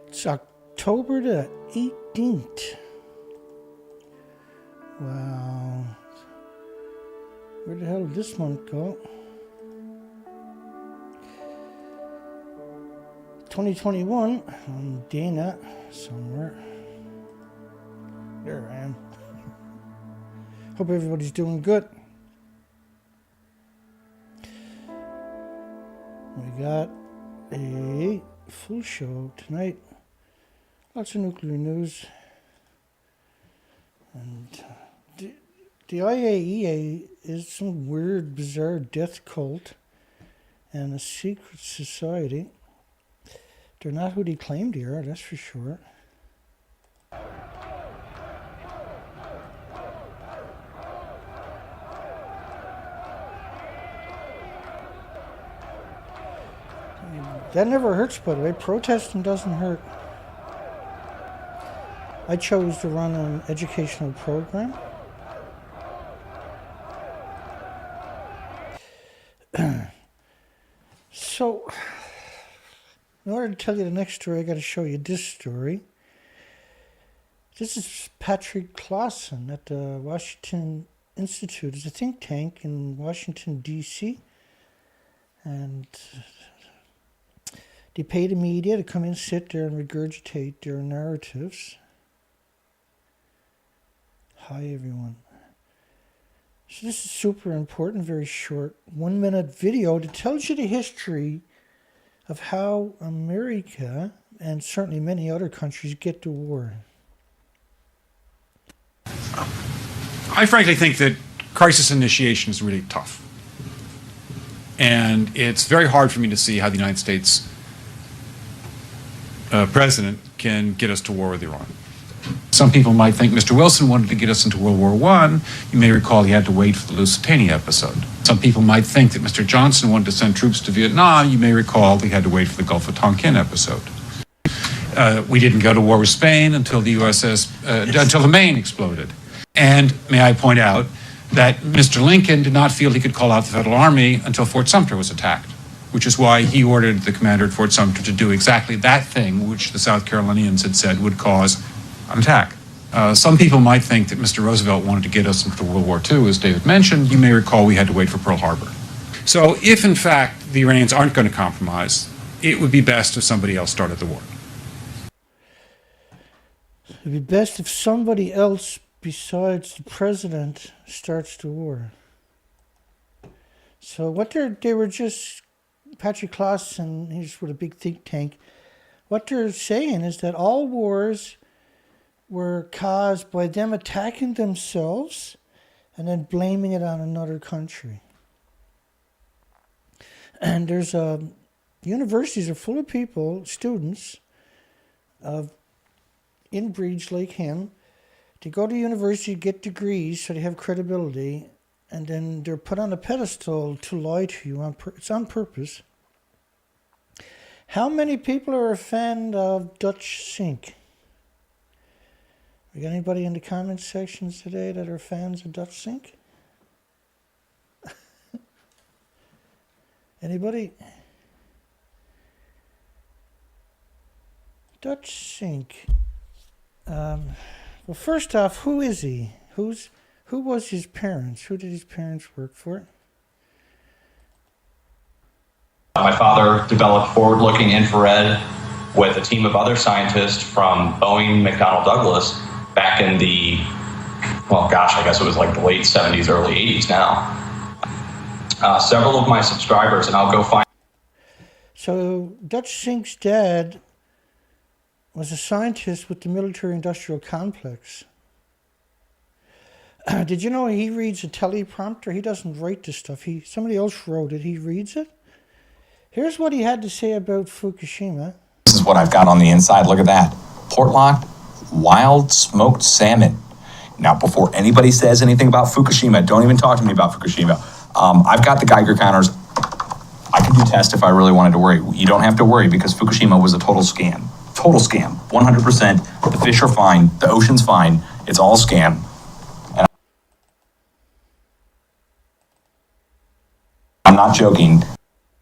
It's October the 18th. Wow. Where the hell did this month go? 2021. I'm Dana somewhere. There I am. Hope everybody's doing good. We got a full show tonight. Lots of nuclear news. And the IAEA is some weird, bizarre death cult and a secret society. They're not who they claim they are, that's for sure. That never hurts, by the way. Protesting doesn't hurt. I chose to run an educational program. So, in order to tell you the next story, I got to show you this story. This is Patrick Clausen at the Washington Institute. It's a think tank in Washington, D.C. And they pay the media to come in, sit there, and regurgitate their narratives. Hi, everyone. So this is super important, very short, 1-minute video that tells you the history of how America, and certainly many other countries, get to war. I frankly think that crisis initiation is really tough. And it's very hard for me to see how the United States president can get us to war with Iran. Some people might think Mr. Wilson wanted to get us into World War I. You may recall he had to wait for the Lusitania episode. Some people might think that Mr. Johnson wanted to send troops to Vietnam. You may recall he had to wait for the Gulf of Tonkin episode. We didn't go to war with Spain until the until the Maine exploded. And may I point out that Mr. Lincoln did not feel he could call out the Federal Army until Fort Sumter was attacked, which is why he ordered the commander at Fort Sumter to do exactly that thing which the South Carolinians had said would cause an attack. Some people might think that Mr. Roosevelt wanted to get us into World War II, as David mentioned. You may recall we had to wait for Pearl Harbor. So if, in fact, the Iranians aren't going to compromise, it would be best if somebody else started the war. It would be best if somebody else besides the president starts the war. So what they were just, Patrick Clausen, he's with a big think tank, what they're saying is that all wars were caused by them attacking themselves and then blaming it on another country. And there's universities are full of people, students, of inbreeds like him. They go to university, get degrees, so they have credibility, and then they're put on a pedestal to lie to you. It's on purpose. How many people are a fan of Dutch Sink? We got anybody in the comments sections today that are fans of Dutch Sink? Anybody? Dutch Sink. Well, first off, who is he? Who was his parents? Who did his parents work for? My father developed forward-looking infrared with a team of other scientists from Boeing McDonnell Douglas back in the, well, gosh, I guess it was like the late 70s, early 80s now. Several of my subscribers, and I'll go find. So Dutch Sink's dad was a scientist with the military-industrial complex. Did you know he reads a teleprompter? He doesn't write this stuff. Somebody else wrote it. He reads it. Here's what he had to say about Fukushima. This is what I've got on the inside. Look at that. Port-locked wild smoked salmon. Now, before anybody says anything about Fukushima, don't even talk to me about Fukushima. I've got the Geiger counters. I can do tests if I really wanted to worry. You don't have to worry because Fukushima was a total scam. Total scam. 100%. The fish are fine. The ocean's fine. It's all scam. And I'm not joking.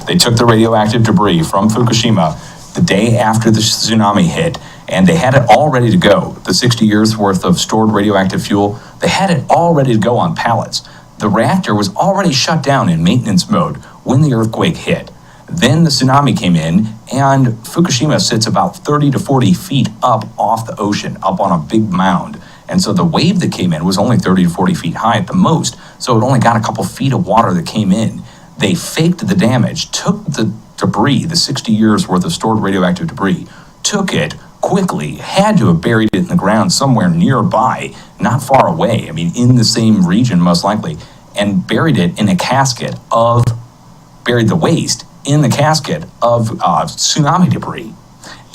They took the radioactive debris from Fukushima, the day after the tsunami hit, and they had it all ready to go. The 60 years worth of stored radioactive fuel, they had it all ready to go on pallets. The reactor was already shut down in maintenance mode when the earthquake hit. Then the tsunami came in, and Fukushima sits about 30 to 40 feet up off the ocean, up on a big mound. And so the wave that came in was only 30 to 40 feet high at the most, so it only got a couple feet of water that came in. They faked the damage, took the debris, the 60 years worth of stored radioactive debris, took it quickly, had to have buried it in the ground somewhere nearby, not far away, I mean, in the same region most likely, and buried it in a casket of, buried the waste in the casket of tsunami debris,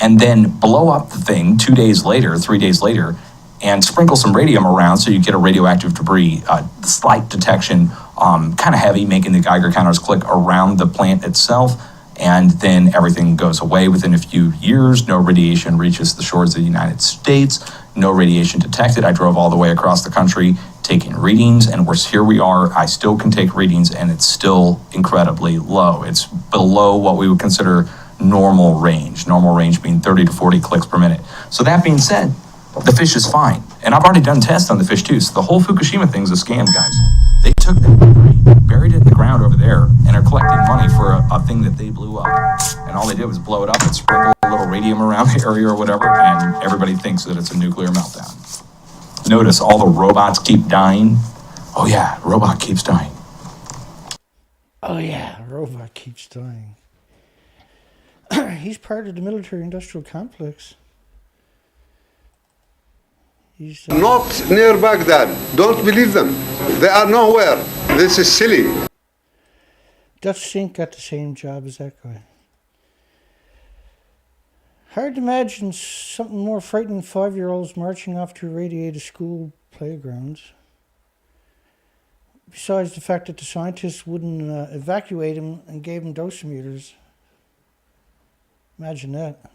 and then blow up the thing 2 days later, 3 days later, and sprinkle some radium around so you get a radioactive debris, slight detection, kind of heavy, making the Geiger counters click around the plant itself, and then everything goes away within a few years. No radiation reaches the shores of the United States, no radiation detected. I drove all the way across the country taking readings, and here we are. I still can take readings, and it's still incredibly low. It's below what we would consider normal range being 30 to 40 clicks per minute. So that being said, the fish is fine. And I've already done tests on the fish too. So the whole Fukushima thing's a scam, guys. They took that debris, buried it in the ground over there, and are collecting money for a thing that they blew up. And all they did was blow it up and sprinkle a little radium around the area or whatever, and everybody thinks that it's a nuclear meltdown. Notice all the robots keep dying. Oh yeah, robot keeps dying. Oh yeah, robot keeps dying. He's part of the military-industrial complex. He's not near Baghdad. Don't believe them. They are nowhere. This is silly. Dutch Sink got the same job as that guy. Hard to imagine something more frightening 5-year-olds marching off to irradiated school playgrounds. Besides the fact that the scientists wouldn't evacuate him and gave him dosimeters. Imagine that.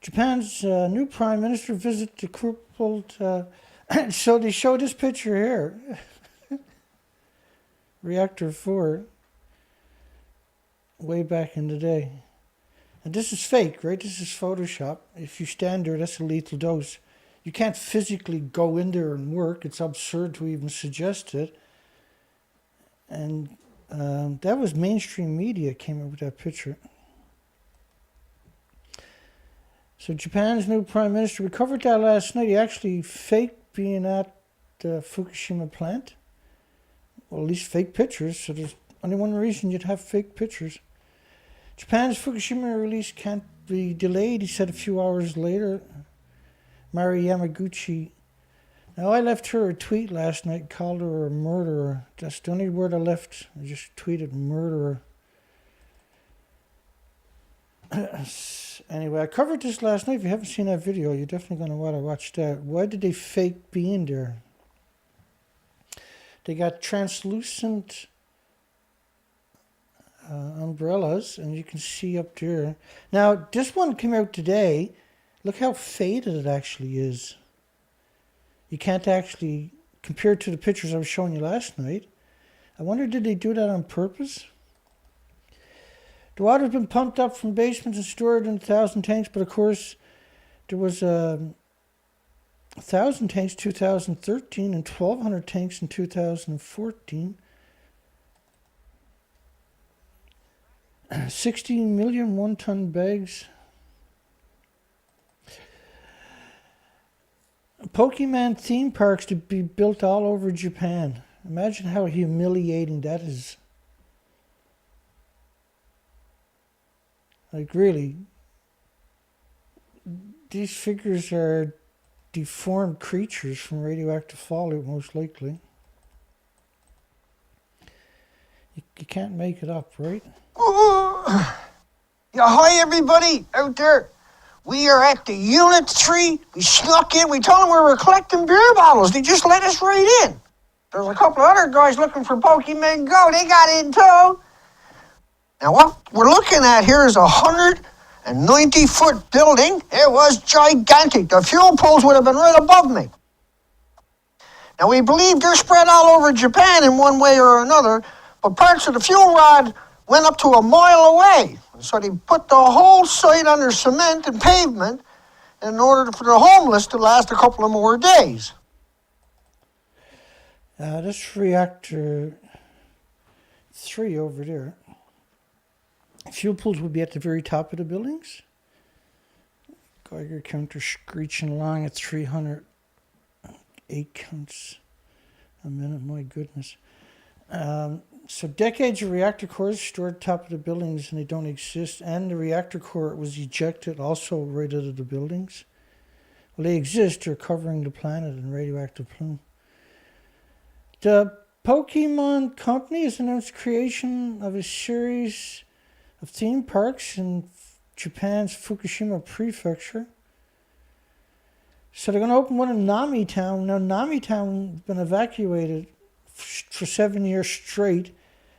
Japan's new prime minister visited the crippled... so they showed this picture here. Reactor 4. Way back in the day. And this is fake, right? This is Photoshop. If you stand there, that's a lethal dose. You can't physically go in there and work. It's absurd to even suggest it. And that was mainstream media came up with that picture. So Japan's new prime minister, we covered that last night. He actually faked being at the Fukushima plant. Well, at least fake pictures. So there's only one reason you'd have fake pictures. Japan's Fukushima release can't be delayed, he said a few hours later. Mari Yamaguchi. Now, I left her a tweet last night, called her a murderer. That's the only word I left. I just tweeted murderer. Anyway, I covered this last night. If you haven't seen that video, you're definitely going to want to watch that. Why did they fake being there? They got translucent umbrellas, and you can see up there. Now, this one came out today. Look how faded it actually is. You can't actually compare it to the pictures I was showing you last night. I wonder, did they do that on purpose? The water's been pumped up from basements and stored in 1,000 tanks, but of course, there was 1,000 tanks 2013 and 1,200 tanks in 2014. 16 million one-ton bags. Pokemon theme parks to be built all over Japan. Imagine how humiliating that is. Like, really, these figures are deformed creatures from radioactive fallout, most likely. You can't make it up, right? Yeah, hi everybody out there. We are at the Unit 3. We snuck in. We told them we were collecting beer bottles. They just let us right in. There's a couple of other guys looking for Pokemon Go. They got in too. Now what we're looking at here is a 190-foot building. It was gigantic. The fuel poles would have been right above me. Now we believe they're spread all over Japan in one way or another, but parts of the fuel rod went up to a mile away. So they put the whole site under cement and pavement in order for the homeless to last a couple of more days. This reactor 3 over there, fuel pools would be at the very top of the buildings. Geiger counter screeching along at 308 counts a minute, my goodness. So decades of reactor cores stored top of the buildings and they don't exist, and the reactor core was ejected also right out of the buildings. Well, they exist, they're covering the planet in radioactive plume. The Pokemon Company has announced creation of a series of theme parks in Japan's Fukushima prefecture. So they're going to open one in Nami Town. Now, Nami Town has been evacuated for 7 years straight.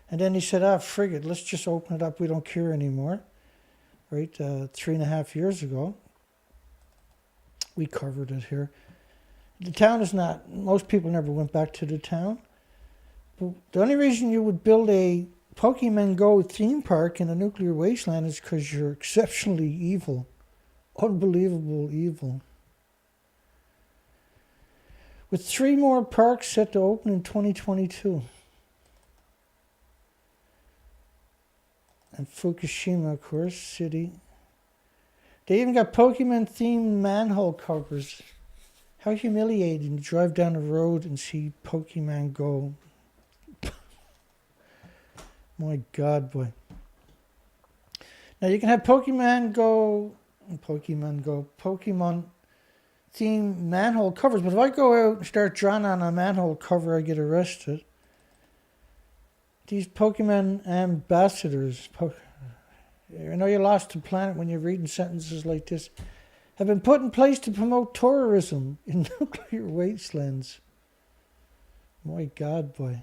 And then he said, frig it, let's just open it up. We don't care anymore. Right? 3.5 years ago. We covered it here. The town is not, most people never went back to the town. But the only reason you would build a Pokemon Go theme park in a nuclear wasteland is because you're exceptionally evil. Unbelievable evil. With 3 more parks set to open in 2022. And Fukushima, of course, city. They even got Pokemon-themed manhole covers. How humiliating to drive down the road and see Pokemon Go. My God, boy. Now you can have Pokemon themed manhole covers, but if I go out and start drawing on a manhole cover, I get arrested. These Pokemon ambassadors, I know you lost the planet when you're reading sentences like this, have been put in place to promote tourism in nuclear wastelands. My God, boy.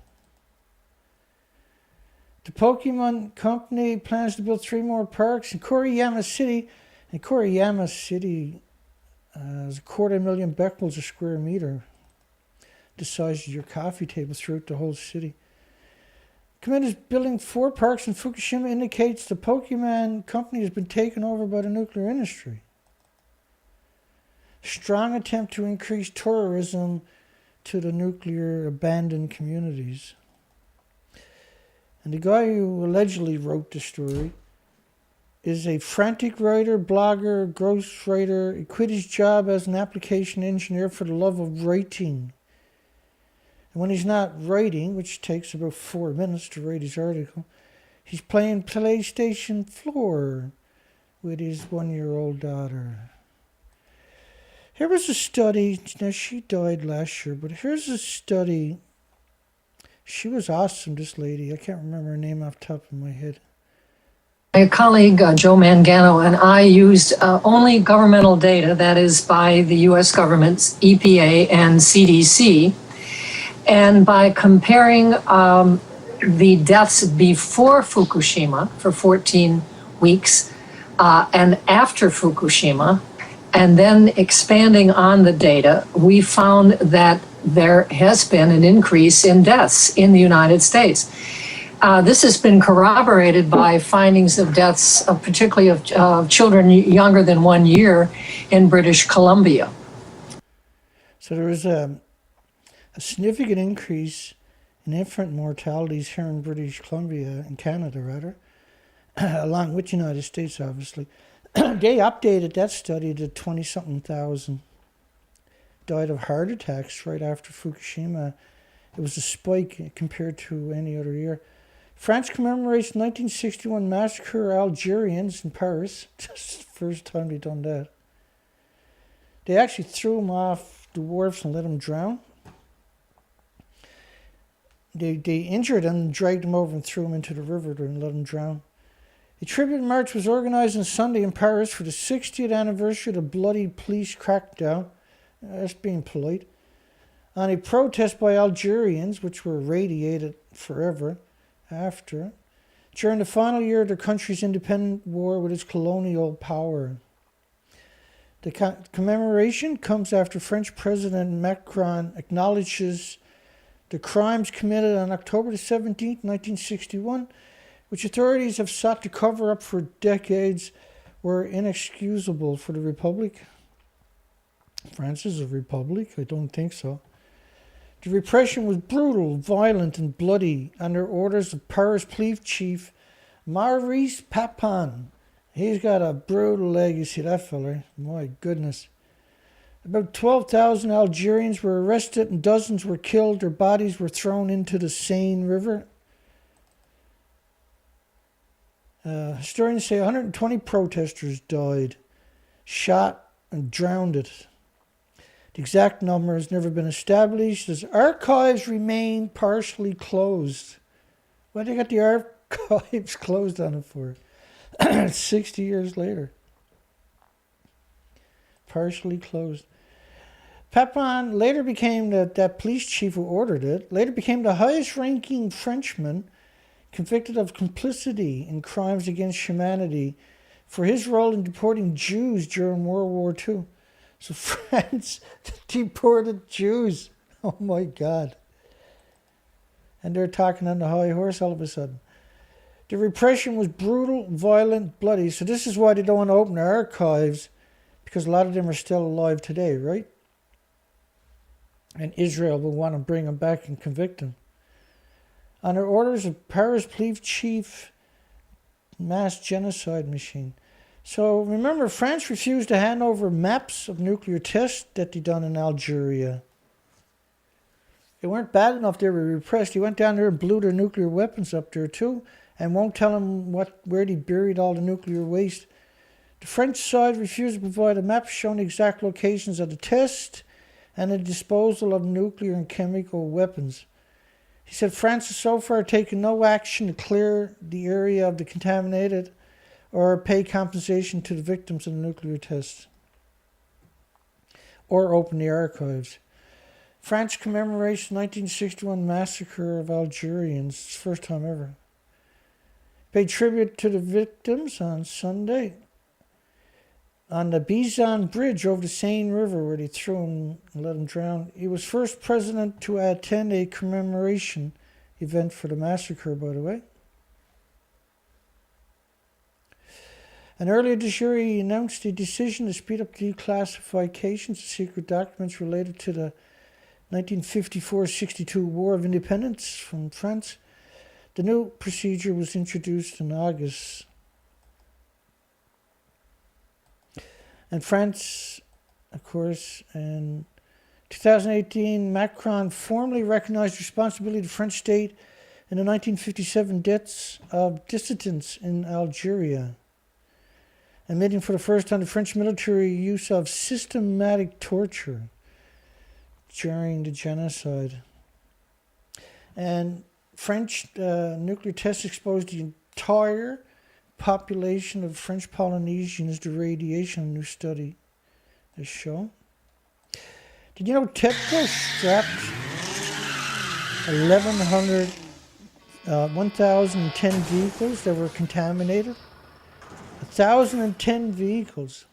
The Pokemon Company plans to build 3 more parks in Koriyama City. And Koriyama City is 250,000 becquerels a square meter. The size of your coffee table throughout the whole city. Committee's building 4 parks in Fukushima indicates the Pokemon Company has been taken over by the nuclear industry. Strong attempt to increase tourism to the nuclear abandoned communities. And the guy who allegedly wrote the story is a frantic writer, blogger, ghostwriter. He quit his job as an application engineer for the love of writing. And when he's not writing, which takes about 4 minutes to write his article, he's playing PlayStation 4 with his 1-year-old daughter. Here was a study. Now, she died last year, but here's a study. She was awesome, this lady. I can't remember her name off the top of my head. My colleague, Joe Mangano, and I used only governmental data, that is by the U.S. government's EPA and CDC. And by comparing the deaths before Fukushima for 14 weeks and after Fukushima, and then expanding on the data, we found that there has been an increase in deaths in the United States. This has been corroborated by findings of deaths, particularly of children younger than 1 year in British Columbia. So there was a significant increase in infant mortalities here in British Columbia, in Canada rather, along with the United States, obviously. They updated that study to 20-something thousand. Died of heart attacks right after Fukushima. It was a spike compared to any other year. France commemorates 1961 massacre of Algerians in Paris. This is the first time they've done that. They actually threw them off the wharfs and let them drown. They injured them and dragged them over and threw them into the river and let them drown. A tribute march was organized on Sunday in Paris for the 60th anniversary of the bloody police crackdown. That's being polite. On a protest by Algerians, which were irradiated forever after, during the final year of their country's independent war with its colonial power. The commemoration comes after French President Macron acknowledges the crimes committed on October 17, 1961, which authorities have sought to cover up for decades, were inexcusable for the Republic. France is a republic? I don't think so. The repression was brutal, violent, and bloody under orders of Paris Police Chief Maurice Papin. He's got a brutal legacy, that fella. My goodness. About 12,000 Algerians were arrested and dozens were killed. Their bodies were thrown into the Seine River. Historians say 120 protesters died, shot, and drowned. The exact number has never been established, as archives remain partially closed. Why they got the archives closed on it for? 60 years later. Partially closed. Papin later became that police chief who ordered it, later became the highest ranking Frenchman convicted of complicity in crimes against humanity for his role in deporting Jews during World War II. So France deported Jews. Oh my God. And they're talking on the high horse all of a sudden. The repression was brutal, violent, bloody. So this is why they don't want to open their archives, because a lot of them are still alive today, right? And Israel will want to bring them back and convict them. Under orders of Paris Police Chief, mass genocide machine. So remember, France refused to hand over maps of nuclear tests that they done in Algeria. They weren't bad enough they were repressed. He went down there and blew their nuclear weapons up there too, and won't tell them where they buried all the nuclear waste. The French side refused to provide a map showing the exact locations of the test and the disposal of nuclear and chemical weapons. He said France has so far taken no action to clear the area of the contaminated or pay compensation to the victims of the nuclear tests or open the archives. France commemorates the 1961 massacre of Algerians. It's the first time ever. Paid tribute to the victims on Sunday on the Bizan Bridge over the Seine River, where they threw him and let him drown. He was first president to attend a commemoration event for the massacre, by the way. And earlier this year, he announced a decision to speed up declassifications of secret documents related to the 1954-62 War of Independence from France. The new procedure was introduced in August. And France, of course, in 2018, Macron formally recognized responsibility of the French state in the 1957 deaths of dissidents in Algeria, admitting for the first time the French military use of systematic torture during the genocide. And French nuclear tests exposed the entire population of French Polynesians to radiation. A new study has shown. Did you know TEPCO scrapped 1,010 vehicles that were contaminated? 1,010 vehicles.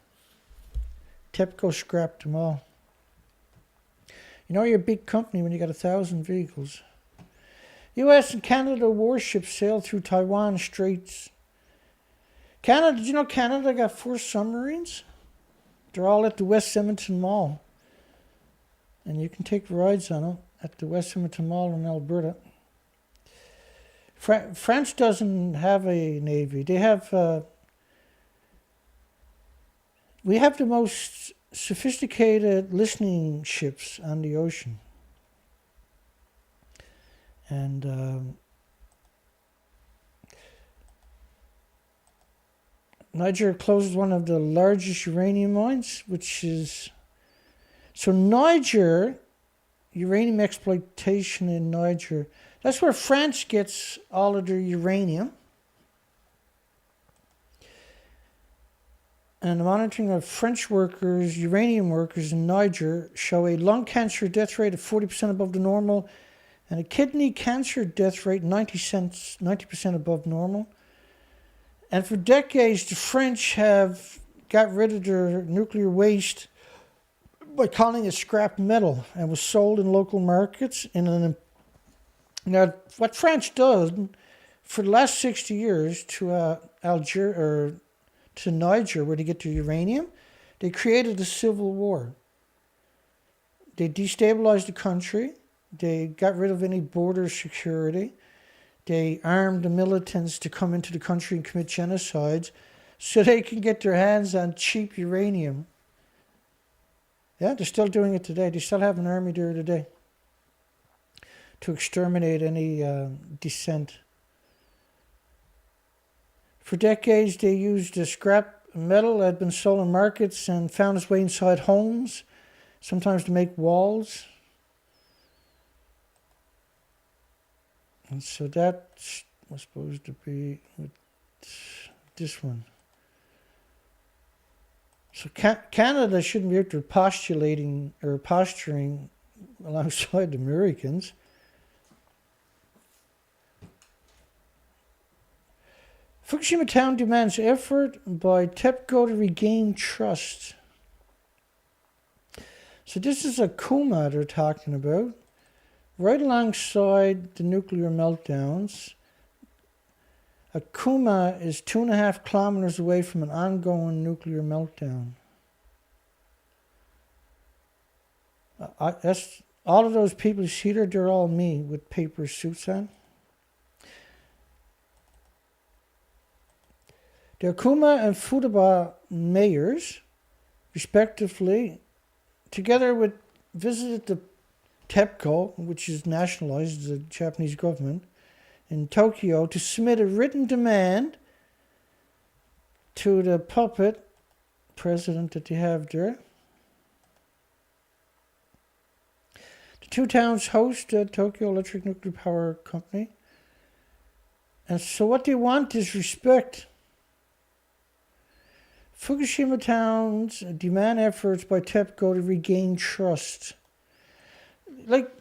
TEPCO scrapped them all. You know you're a big company when you got 1,000 vehicles. U.S. and Canada warships sailed through Taiwan Straits. Canada, did you know Canada got 4 submarines? They're all at the West Edmonton Mall. And you can take rides on them at the West Edmonton Mall in Alberta. France doesn't have a navy. They have... we have the most sophisticated listening ships on the ocean. And... Niger closed one of the largest uranium mines, which is... So Niger, uranium exploitation in Niger, that's where France gets all of their uranium. And the monitoring of French workers, uranium workers in Niger, show a lung cancer death rate of 40% above the normal, and a kidney cancer death rate 90% above normal. And for decades, the French have got rid of their nuclear waste by calling it scrap metal, and was sold in local markets. Now, what France does, for the last 60 years to Algeria or to Niger, where they get their uranium, they created a civil war. They destabilized the country. They got rid of any border security. They armed the militants to come into the country and commit genocides so they can get their hands on cheap uranium. Yeah, they're still doing it today. They still have an army there today to exterminate any dissent. For decades, they used the scrap metal that had been sold in markets and found its way inside homes, sometimes to make walls. And so that was supposed to be with this one. So Canada shouldn't be out there postulating or posturing alongside the Americans. Fukushima town demands effort by TEPCO to regain trust. So this is Okuma they're talking about, right alongside the nuclear meltdowns. Okuma is 2.5 kilometers away from an ongoing nuclear meltdown. That's all of those people you see there, they're all me with paper suits on. The Okuma and Futaba mayors, respectively, together visited the TEPCO, which is nationalized, the Japanese government, in Tokyo, to submit a written demand to the puppet president that they have there. The two towns host the Tokyo Electric Nuclear Power Company. And so what they want is respect. Fukushima towns demand efforts by TEPCO to regain trust. Like,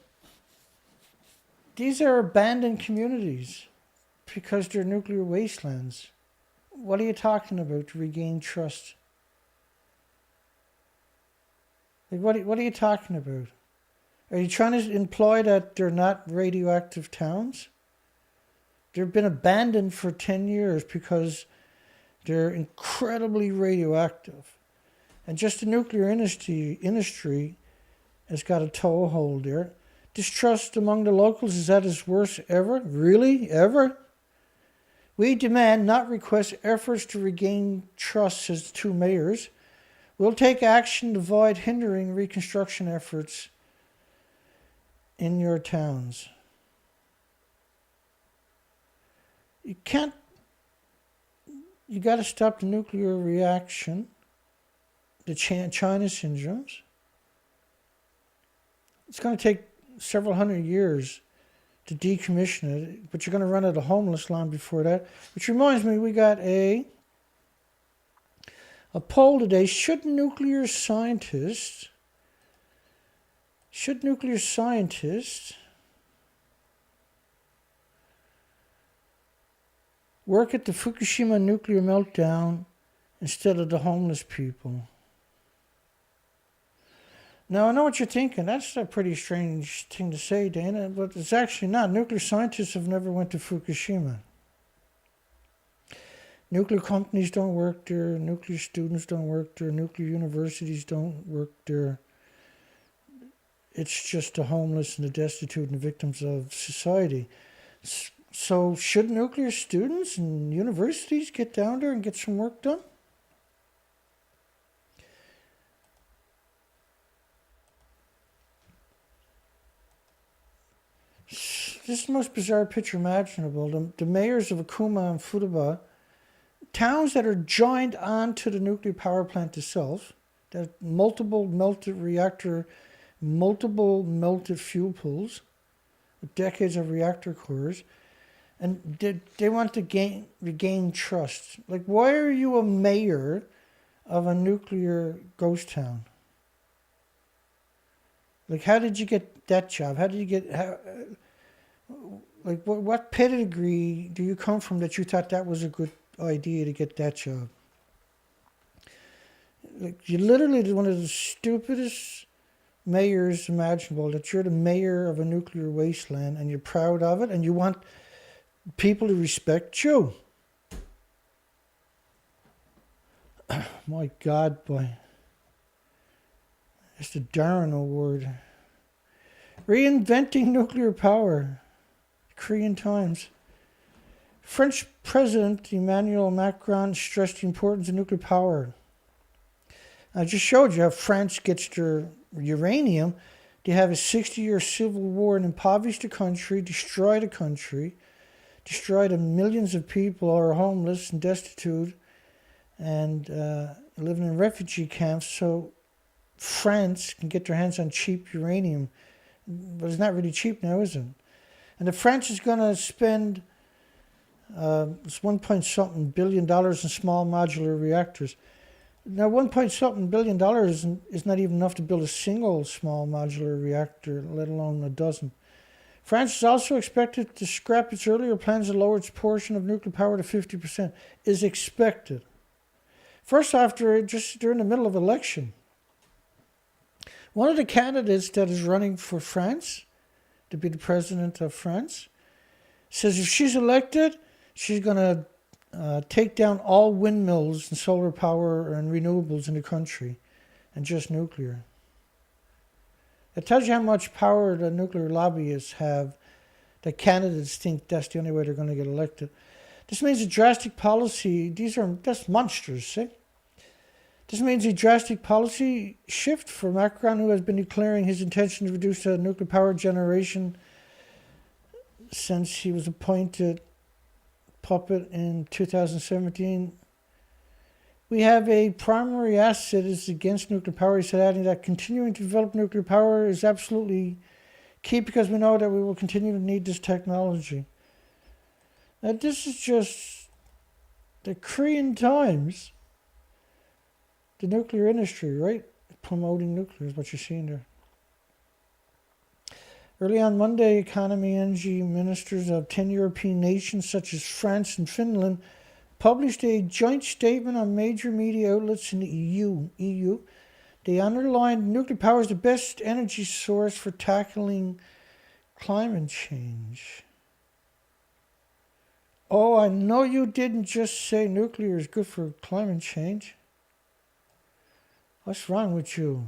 these are abandoned communities because they're nuclear wastelands. What are you talking about to regain trust? Like, what are you talking about? Are you trying to imply that they're not radioactive towns? They've been abandoned for 10 years because they're incredibly radioactive. And just the nuclear industry has got a toehold there. Distrust among the locals is at its worst ever. Really? Ever? We demand, not request, efforts to regain trust, says the two mayors. We'll take action to avoid hindering reconstruction efforts in your towns. You got to stop the nuclear reaction, the China syndromes. It's going to take several hundred years to decommission it, but you're going to run out of homeless land before that. Which reminds me, we got a poll today. Should nuclear scientists work at the Fukushima nuclear meltdown instead of the homeless people? Now, I know what you're thinking. That's a pretty strange thing to say, Dana, but it's actually not. Nuclear scientists have never went to Fukushima. Nuclear companies don't work there. Nuclear students don't work there. Nuclear universities don't work there. It's just the homeless and the destitute and the victims of society. So should nuclear students and universities get down there and get some work done? This is the most bizarre picture imaginable. The mayors of Okuma and Futaba, towns that are joined onto the nuclear power plant itself, that multiple melted reactor, multiple melted fuel pools, with decades of reactor cores, and they want to regain trust. Like, why are you a mayor of a nuclear ghost town? Like, how did you get that job? How did you get... Like, what pedigree do you come from that you thought that was a good idea to get that job? Like, you're literally one of the stupidest mayors imaginable, that you're the mayor of a nuclear wasteland and you're proud of it and you want people who respect you. My God, boy. It's the Darwin Award. Reinventing nuclear power. Korean Times. French President Emmanuel Macron stressed the importance of nuclear power. I just showed you how France gets their uranium. They have a 60-year civil war and impoverish the country, destroy the country, destroy the millions of people who are homeless and destitute and living in refugee camps so France can get their hands on cheap uranium. But it's not really cheap now, is it? And if France is going to spend it's $1.something billion in small modular reactors. Now, $1.something billion is not even enough to build a single small modular reactor, let alone a dozen. France is also expected to scrap its earlier plans to lower its portion of nuclear power to 50%. Is expected. First, after just during the middle of election, one of the candidates that is running for France to be the president of France says if she's elected, she's going to take down all windmills and solar power and renewables in the country and just nuclear. It tells you how much power the nuclear lobbyists have, that candidates think that's the only way they're going to get elected. This means a drastic policy. That's monsters, see? This means a drastic policy shift for Macron, who has been declaring his intention to reduce nuclear power generation since he was appointed puppet in 2017. We have a primary asset is against nuclear power. He said, adding that continuing to develop nuclear power is absolutely key because we know that we will continue to need this technology. Now, this is just the Korean Times, the nuclear industry, right? Promoting nuclear is what you're seeing there. Early on Monday, economy and energy ministers of 10 European nations such as France and Finland published a joint statement on major media outlets in the EU. They underlined nuclear power is the best energy source for tackling climate change. Oh, I know you didn't just say nuclear is good for climate change. What's wrong with you?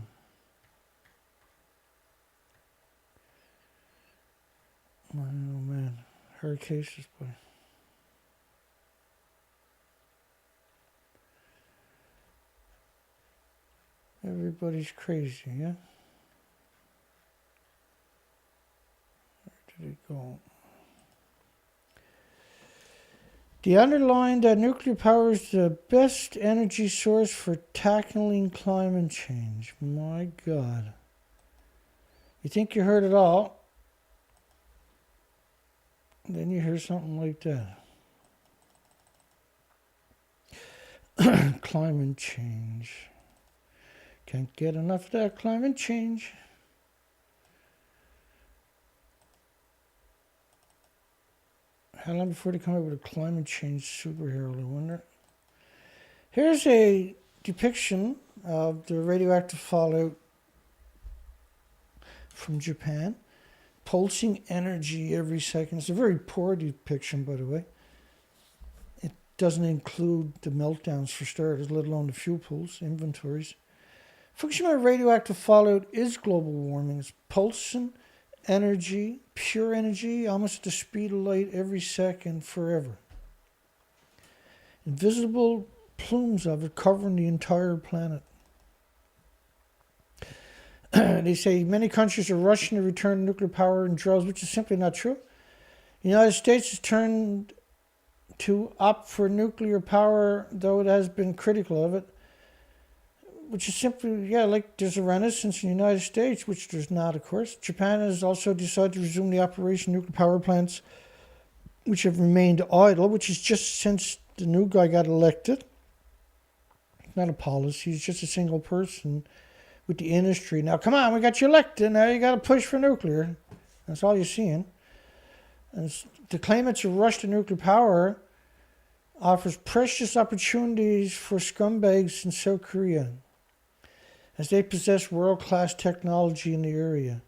Oh man, her cases, boy. Everybody's crazy, yeah? Where did it go? They underlined that nuclear power is the best energy source for tackling climate change. My God. You think you heard it all? Then you hear something like that. Climate change. Can't get enough of that climate change. How long before they come up with a climate change superhero, I wonder? Here's a depiction of the radioactive fallout from Japan. Pulsing energy every second. It's a very poor depiction, by the way. It doesn't include the meltdowns for starters, let alone the fuel pools, inventories. Fukushima radioactive fallout is global warming. It's pulsing energy, pure energy, almost at the speed of light every second, forever. Invisible plumes of it covering the entire planet. They say many countries are rushing to return nuclear power in droves, which is simply not true. The United States has turned to opt for nuclear power, though it has been critical of it, which is simply, like there's a renaissance in the United States, which there's not, of course. Japan has also decided to resume the operation of nuclear power plants, which have remained idle, which is just since the new guy got elected. It's not a policy, he's just a single person with the industry. Now, come on, we got you elected. Now you got to push for nuclear. That's all you're seeing. And to claim it's a rush to nuclear power offers precious opportunities for scumbags in South Korea, as they possess world-class technology in the area,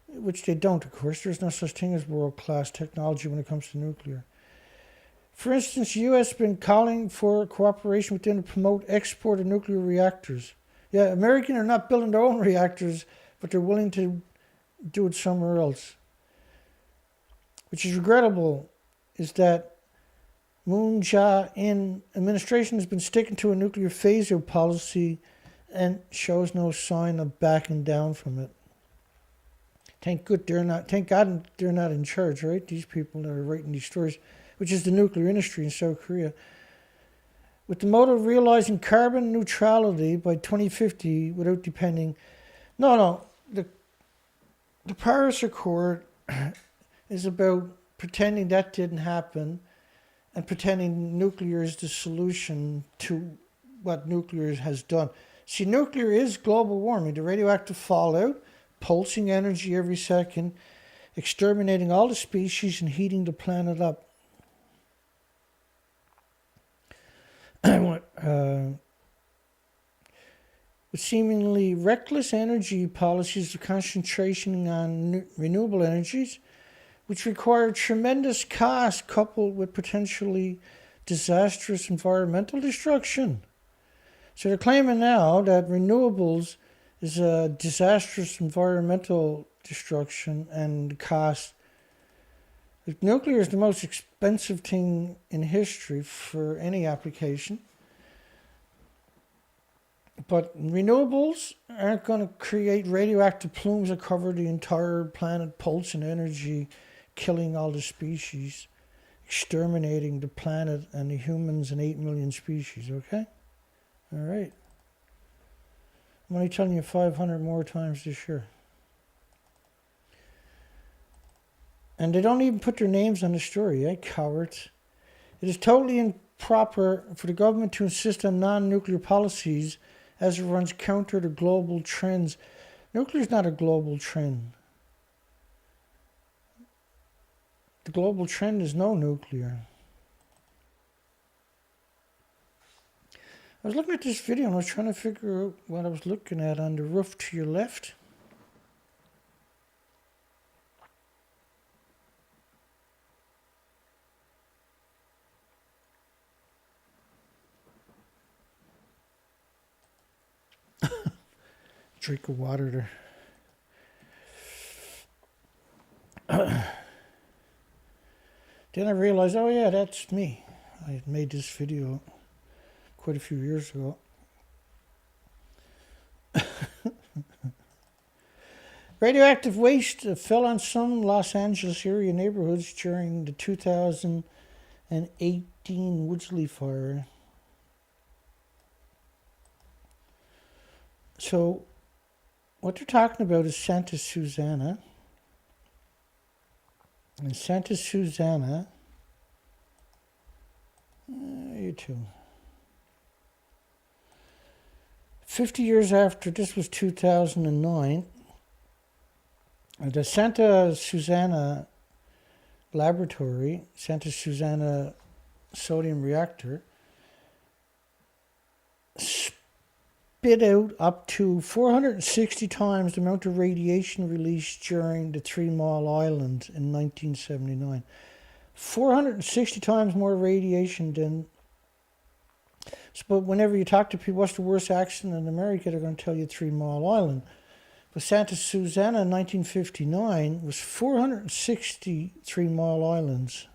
which they don't, of course. There's no such thing as world-class technology when it comes to nuclear. For instance, the U.S. has been calling for cooperation with them to promote export of nuclear reactors. Yeah, Americans are not building their own reactors, but they're willing to do it somewhere else. Which is regrettable, is that Moon Jae-in administration has been sticking to a nuclear phase-out policy and shows no sign of backing down from it. Thank God they're not in charge, right? These people that are writing these stories, which is the nuclear industry in South Korea. With the motto of realizing carbon neutrality by 2050 without depending... No. The Paris Accord is about pretending that didn't happen and pretending nuclear is the solution to what nuclear has done. See, nuclear is global warming. The radioactive fallout, pulsing energy every second, exterminating all the species and heating the planet up. With seemingly reckless energy policies of concentration on renewable energies, which require tremendous cost coupled with potentially disastrous environmental destruction. So they're claiming now that renewables is a disastrous environmental destruction and cost. Nuclear is the most expensive thing in history for any application. But renewables aren't going to create radioactive plumes that cover the entire planet, pulsing energy, killing all the species, exterminating the planet and the humans and 8 million species, okay? All right. I'm only telling you 500 more times this year. And they don't even put their names on the story, eh, cowards? It is totally improper for the government to insist on non-nuclear policies as it runs counter to global trends. Nuclear is not a global trend. The global trend is no nuclear. I was looking at this video and I was trying to figure out what I was looking at on the roof to your left. Drink of water there. Then I realized, oh yeah, that's me. I had made this video quite a few years ago. Radioactive waste fell on some Los Angeles area neighborhoods during the 2018 Woodsley fire. So, what they're talking about is Santa Susana. And Santa Susana, you too. 50 years after, this was 2009, the Santa Susana laboratory, Santa Susana sodium reactor, spit out up to 460 times the amount of radiation released during the 3 Mile Island in 1979. 460 times more radiation than... But whenever you talk to people, what's the worst accident in America, they're going to tell you 3 Mile Island. But Santa Susana in 1959 was 460 3 Mile Islands.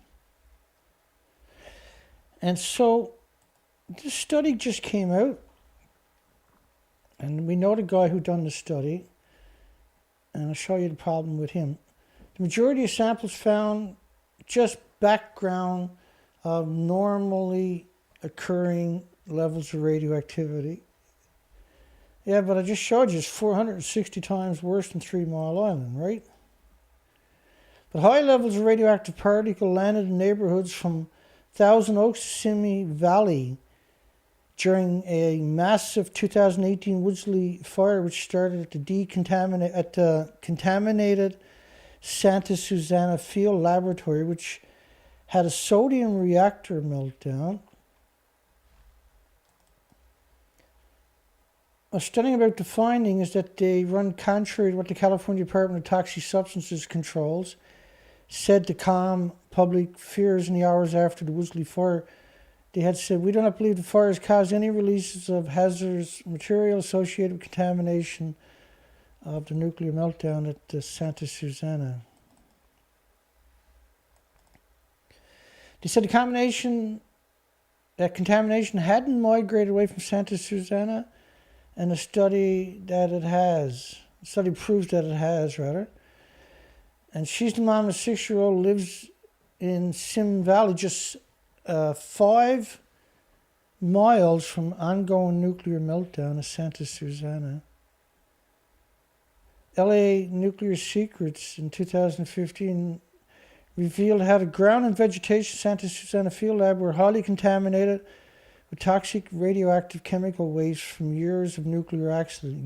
And so this study just came out. And we know the guy who done the study, and I'll show you the problem with him. The majority of samples found just background of normally occurring levels of radioactivity. Yeah, but I just showed you it's 460 times worse than 3 Mile Island, right? But high levels of radioactive particle landed in neighborhoods from Thousand Oaks to Simi Valley during a massive 2018 Woodsley fire, which started at the contaminated Santa Susana Field Laboratory, which had a sodium reactor meltdown. A study about the finding is that they run contrary to what the California Department of Toxic Substances controls said to calm public fears in the hours after the Woolsey fire. They had said, we do not believe the fire has caused any releases of hazardous material associated with contamination of the nuclear meltdown at Santa Susana. They said that contamination hadn't migrated away from Santa Susana, and the study proves that it has, rather. And she's the mom of a 6-year-old, lives in Sim Valley, just 5 miles from ongoing nuclear meltdown of Santa Susana. LA Nuclear Secrets in 2015 revealed how the ground and vegetation Santa Susana Field Lab were highly contaminated with toxic radioactive chemical waste from years of nuclear accident.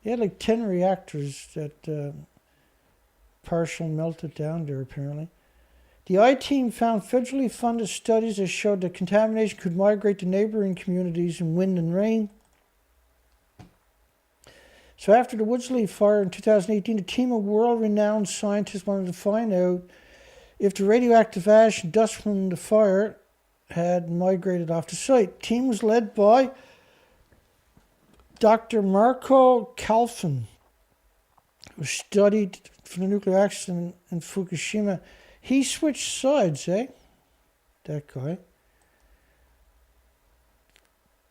They had like 10 reactors that partially melted down there, apparently. The I-team found federally funded studies that showed that contamination could migrate to neighboring communities in wind and rain. So after the Woodsley fire in 2018, a team of world-renowned scientists wanted to find out if the radioactive ash and dust from the fire had migrated off the site. The team was led by Dr. Marco Calfin, who studied for the nuclear accident in Fukushima. He switched sides, that guy.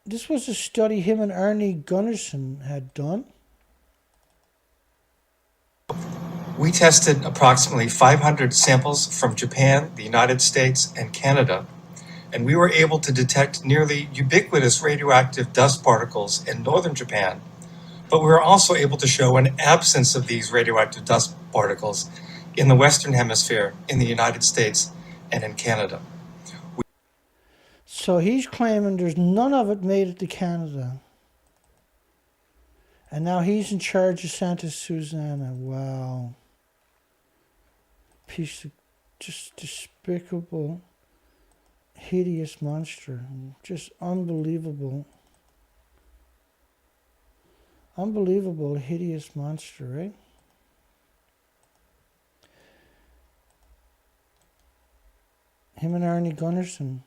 This was a study him and Arnie Gunnarsson had done. We tested approximately 500 samples from Japan, the United States, and Canada, and we were able to detect nearly ubiquitous radioactive dust particles in northern Japan, but we were also able to show an absence of these radioactive dust particles in the Western Hemisphere, in the United States, and in Canada. So he's claiming there's none of it made it to Canada. And now he's in charge of Santa Susana. Wow. Piece of just despicable, hideous monster. Just unbelievable. Unbelievable, hideous monster, right? Him and Arnie Gunnarsson.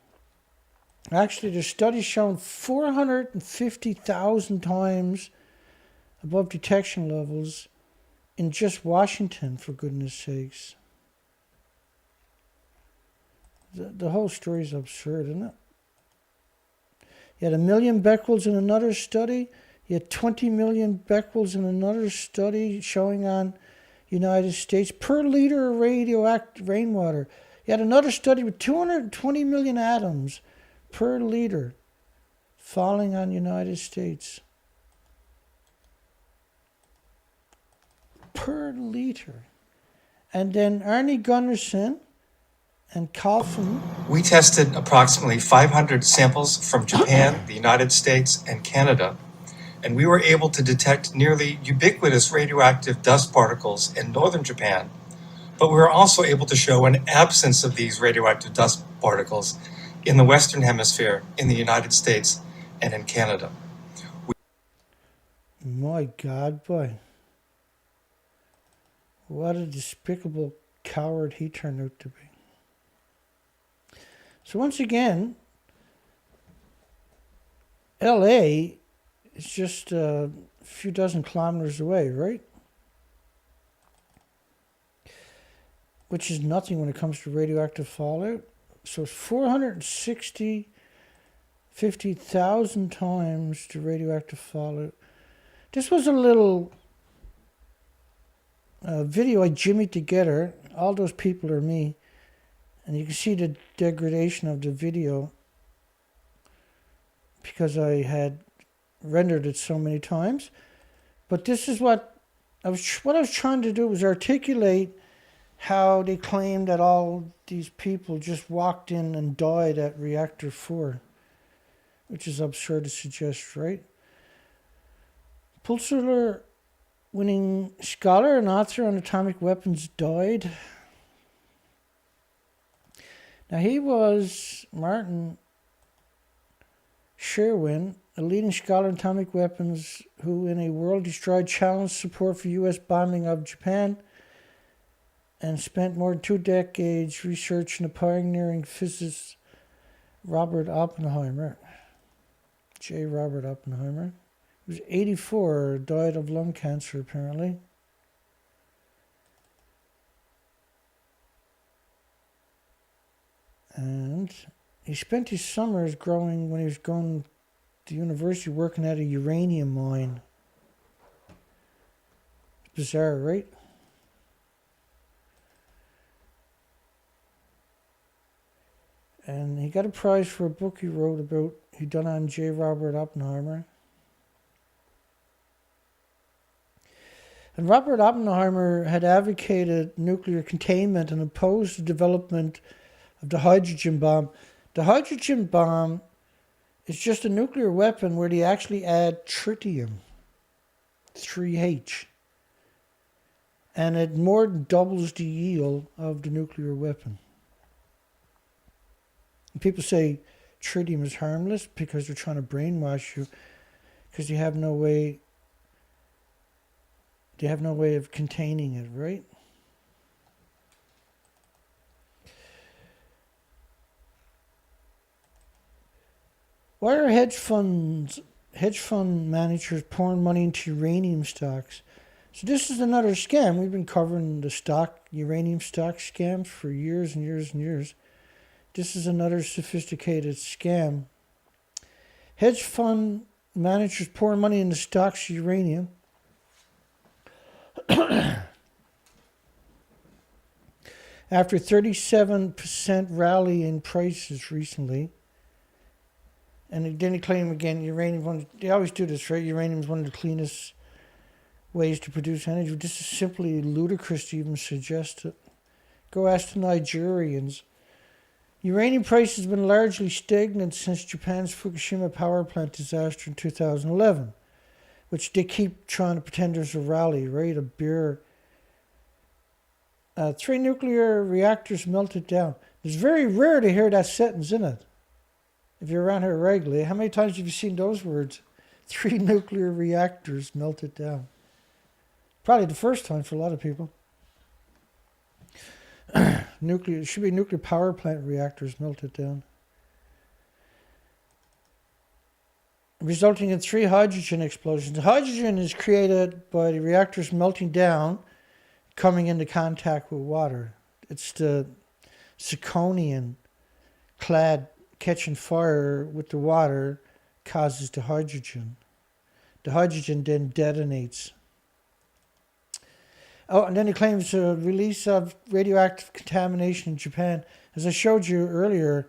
Actually, there's studies showing 450,000 times above detection levels in just Washington, for goodness sakes. The whole story is absurd, isn't it? You had 1 million becquerels in another study. You had 20 million becquerels in another study showing on United States per liter of radioactive rainwater. You had another study with 220 million atoms per liter falling on United States. Per liter. And then Arnie Gunnarsson and Calfin. We tested approximately 500 samples from Japan, the United States, and Canada, and we were able to detect nearly ubiquitous radioactive dust particles in northern Japan, but we were also able to show an absence of these radioactive dust particles in the Western Hemisphere, in the United States, and in Canada. My God, boy. What a despicable coward he turned out to be. So once again, LA is just a few dozen kilometers away, right? Which is nothing when it comes to radioactive fallout. So it's 50,000 times the radioactive fallout. This was a little video I jimmied together. All those people are me. And you can see the degradation of the video because I had rendered it so many times. But this is what I was trying to do was articulate how they claim that all these people just walked in and died at Reactor 4, which is absurd to suggest, right? Pulitzer winning scholar and author on atomic weapons died. Now he was Martin Sherwin, a leading scholar on atomic weapons who in a world destroyed challenged support for U.S. bombing of Japan and spent more than 2 decades researching the pioneering physicist Robert Oppenheimer. J. Robert Oppenheimer. He was 84, died of lung cancer apparently. And he spent his summers when he was going to university, working at a uranium mine. Bizarre, right? And he got a prize for a book he wrote about, he done on J. Robert Oppenheimer. And Robert Oppenheimer had advocated nuclear containment and opposed the development of the hydrogen bomb. The hydrogen bomb is just a nuclear weapon where they actually add tritium, 3H. And it more than doubles the yield of the nuclear weapon. And people say tritium is harmless because they're trying to brainwash you, because they have no way of containing it, right? Why are hedge fund managers pouring money into uranium stocks? So this is another scam. We've been covering the uranium stock scams for years and years and years. This is another sophisticated scam. Hedge fund managers pouring money into stocks of uranium. After 37% rally in prices recently. And then they claim again, uranium, they always do this, right? Uranium is one of the cleanest ways to produce energy. This is simply ludicrous to even suggest it. Go ask the Nigerians. Uranium price has been largely stagnant since Japan's Fukushima power plant disaster in 2011, which they keep trying to pretend there's a rally, right? A beer. 3 nuclear reactors melted down. It's very rare to hear that sentence in it. If you're around here regularly, how many times have you seen those words? 3 nuclear reactors melted down. Probably the first time for a lot of people. It should be nuclear power plant reactors melted down. Resulting in 3 hydrogen explosions. Hydrogen is created by the reactors melting down, coming into contact with water. It's the zirconium clad catching fire with the water causes the hydrogen. The hydrogen then detonates. Oh, and then he claims a release of radioactive contamination in Japan. As I showed you earlier,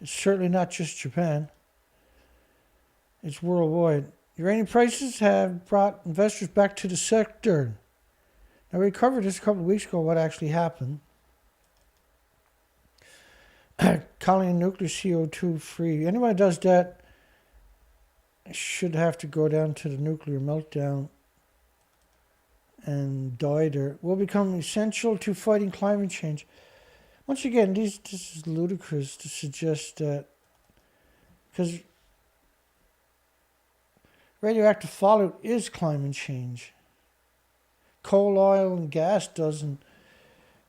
it's certainly not just Japan. It's worldwide. Uranium prices have brought investors back to the sector. Now, we covered this a couple of weeks ago, what actually happened. Calling nuclear CO2 free. Anyone who does that should have to go down to the nuclear meltdown and die there. Will become essential to fighting climate change. Once again, this is ludicrous to suggest that, because radioactive fallout is climate change. Coal, oil, and gas doesn't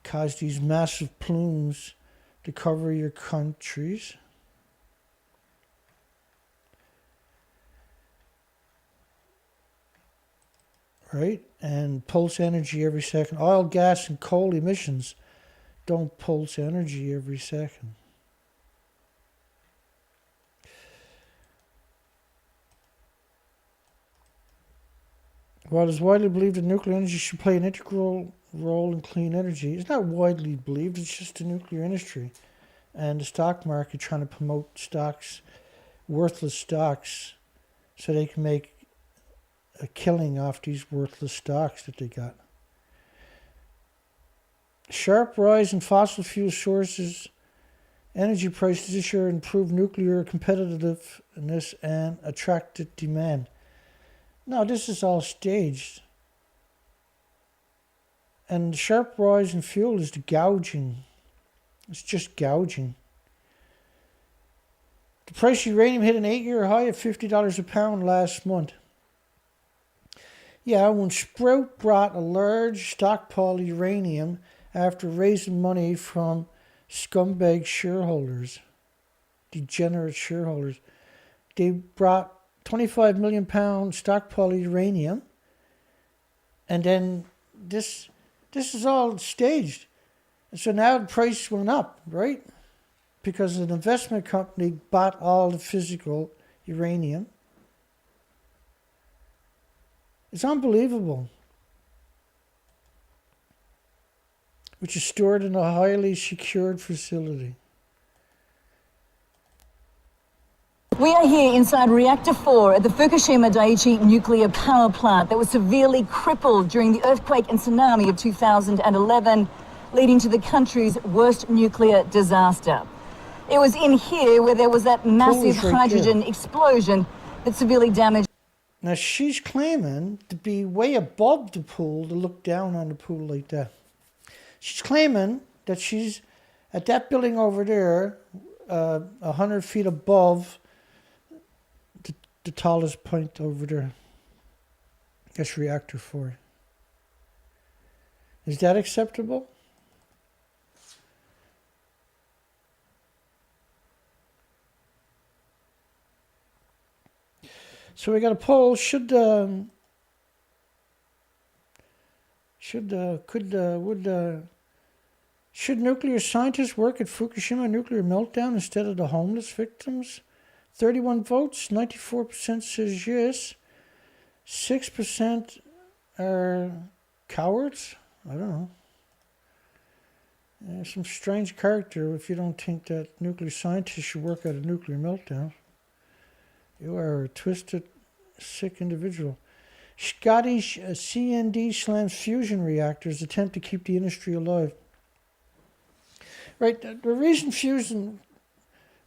cause these massive plumes to cover your countries. Right? And pulse energy every second. Oil, gas, and coal emissions don't pulse energy every second. While it is widely believed that nuclear energy should play an integral role in clean energy, it's not widely believed, it's just the nuclear industry and the stock market trying to promote stocks, worthless stocks, so they can make a killing off these worthless stocks that they got. Sharp rise in fossil fuel sources, energy prices this year improved nuclear competitiveness and attracted demand. No, this is all staged. And the sharp rise in fuel is the gouging. It's just gouging. The price of uranium hit an 8-year high at $50 a pound last month. Yeah, when Sprout brought a large stockpile of uranium after raising money from scumbag shareholders, degenerate shareholders. They brought 25 million pound stockpile of uranium, and then this is all staged. And so now the price went up, right? Because an investment company bought all the physical uranium. It's unbelievable. Which is stored in a highly secured facility. We are here inside Reactor 4 at the Fukushima Daiichi nuclear power plant that was severely crippled during the earthquake and tsunami of 2011, leading to the country's worst nuclear disaster. It was in here where there was that massive hydrogen explosion that severely damaged. Now she's claiming to be way above the pool to look down on the pool like that. She's claiming that she's at that building over there, 100 feet above the tallest point over there. That's reactor 4. Is that acceptable? So we got a poll. Should nuclear scientists work at Fukushima nuclear meltdown instead of the homeless victims? 31 votes, 94% says yes. 6% are cowards. I don't know. Some strange character if you don't think that nuclear scientists should work at a nuclear meltdown. You are a twisted, sick individual. Scottish CND slams fusion reactors, attempt to keep the industry alive. Right, the reason fusion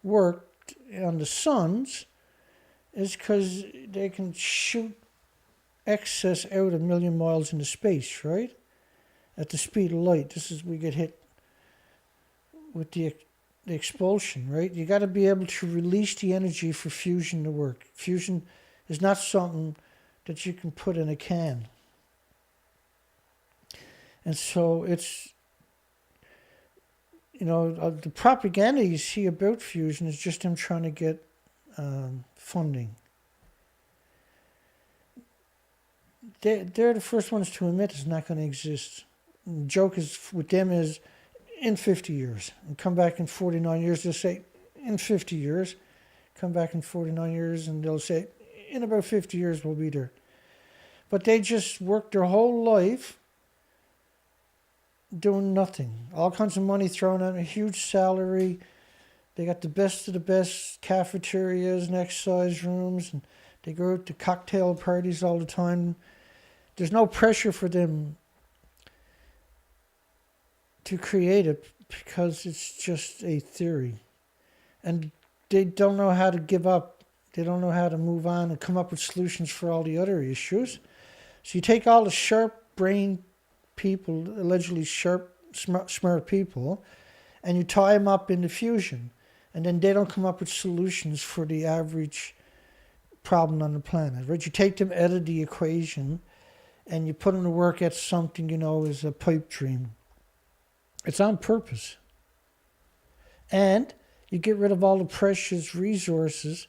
worked on the suns is because they can shoot excess out 1 million miles into space, right? At the speed of light. This is, we get hit with the expulsion, right? You got to be able to release the energy for fusion to work. Fusion is not something that you can put in a can. And so it's, you know, the propaganda you see about fusion is just them trying to get funding. They're the first ones to admit it's not going to exist. And the joke is with them is in 50 years. And come back in 49 years, they'll say, in 50 years. Come back in 49 years and they'll say, in about 50 years we'll be there. But they just work their whole life doing nothing. All kinds of money thrown at a huge salary. They got the best of the best cafeterias and exercise rooms, and they go out to cocktail parties all the time. There's no pressure for them to create it because it's just a theory. And they don't know how to give up. They don't know how to move on and come up with solutions for all the other issues. So you take all the sharp-brained people, allegedly sharp, smart people, and you tie them up into fusion. And then they don't come up with solutions for the average problem on the planet, right? You take them out of the equation and you put them to work at something, you know, is a pipe dream. It's on purpose. And you get rid of all the precious resources,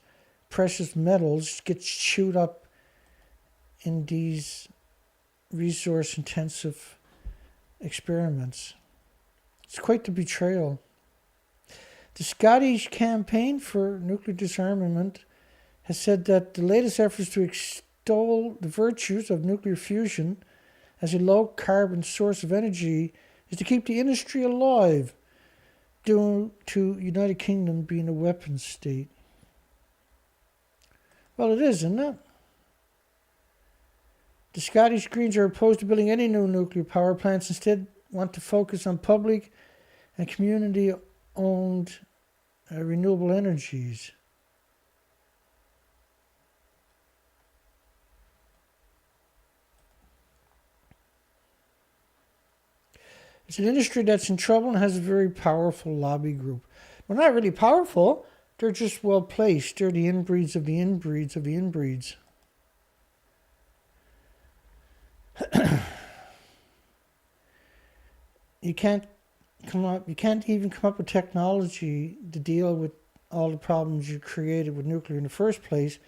precious metals, get chewed up in these resource-intensive experiments. It's quite the betrayal. The Scottish campaign for nuclear disarmament has said that the latest efforts to extol the virtues of nuclear fusion as a low-carbon source of energy is to keep the industry alive due to United Kingdom being a weapons state. Well, it is, isn't it? The Scottish Greens are opposed to building any new nuclear power plants, instead want to focus on public and community-owned renewable energies. It's an industry that's in trouble and has a very powerful lobby group. They're not really powerful, they're just well placed. They're the inbreeds of the inbreeds of the inbreeds. you can't even come up with technology to deal with all the problems you created with nuclear in the first place,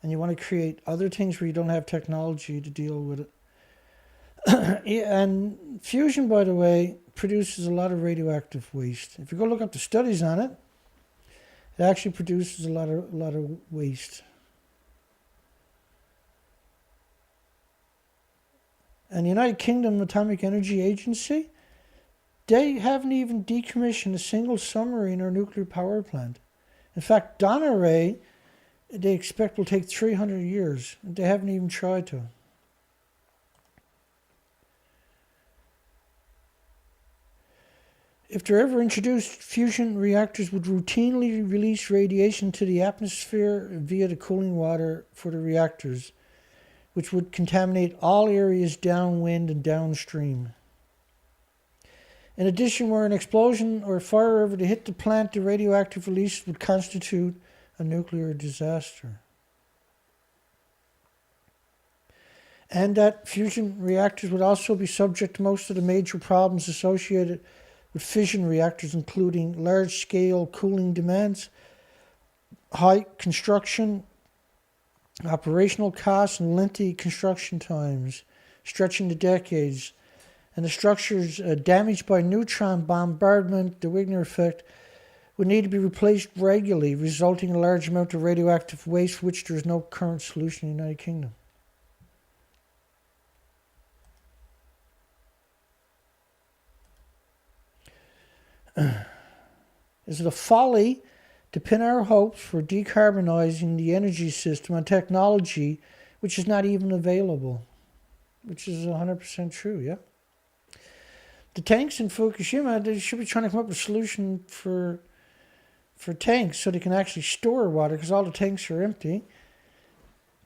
and you want to create other things where you don't have technology to deal with it. And fusion, by the way, produces a lot of radioactive waste. If you go look up the studies on it, it actually produces a lot of waste. And the United Kingdom Atomic Energy Agency, they haven't even decommissioned a single submarine or nuclear power plant. In fact, Donneray, they expect will take 300 years. They haven't even tried to. If they're ever introduced, fusion reactors would routinely release radiation to the atmosphere via the cooling water for the reactors, which would contaminate all areas downwind and downstream. In addition, were an explosion or fire ever to hit the plant, the radioactive release would constitute a nuclear disaster. And that fusion reactors would also be subject to most of the major problems associated with fission reactors, including large-scale cooling demands, high construction, operational costs, and lengthy construction times, stretching to decades. And the structures damaged by neutron bombardment, the Wigner effect, would need to be replaced regularly, resulting in a large amount of radioactive waste for which there is no current solution in the United Kingdom. Is it a folly to pin our hopes for decarbonising the energy system on technology which is not even available? Which is 100% true, yeah? The tanks in Fukushima, they should be trying to come up with a solution for tanks so they can actually store water, because all the tanks are empty.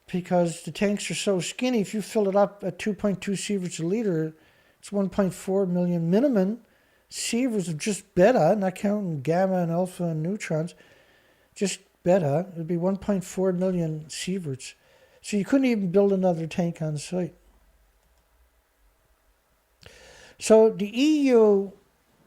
Because the tanks are so skinny, if you fill it up at 2.2 sieverts a litre, it's 1.4 million minimum sieverts of just beta, not counting gamma and alpha and neutrons, just beta. It would be 1.4 million sieverts. So you couldn't even build another tank on site. So the EU,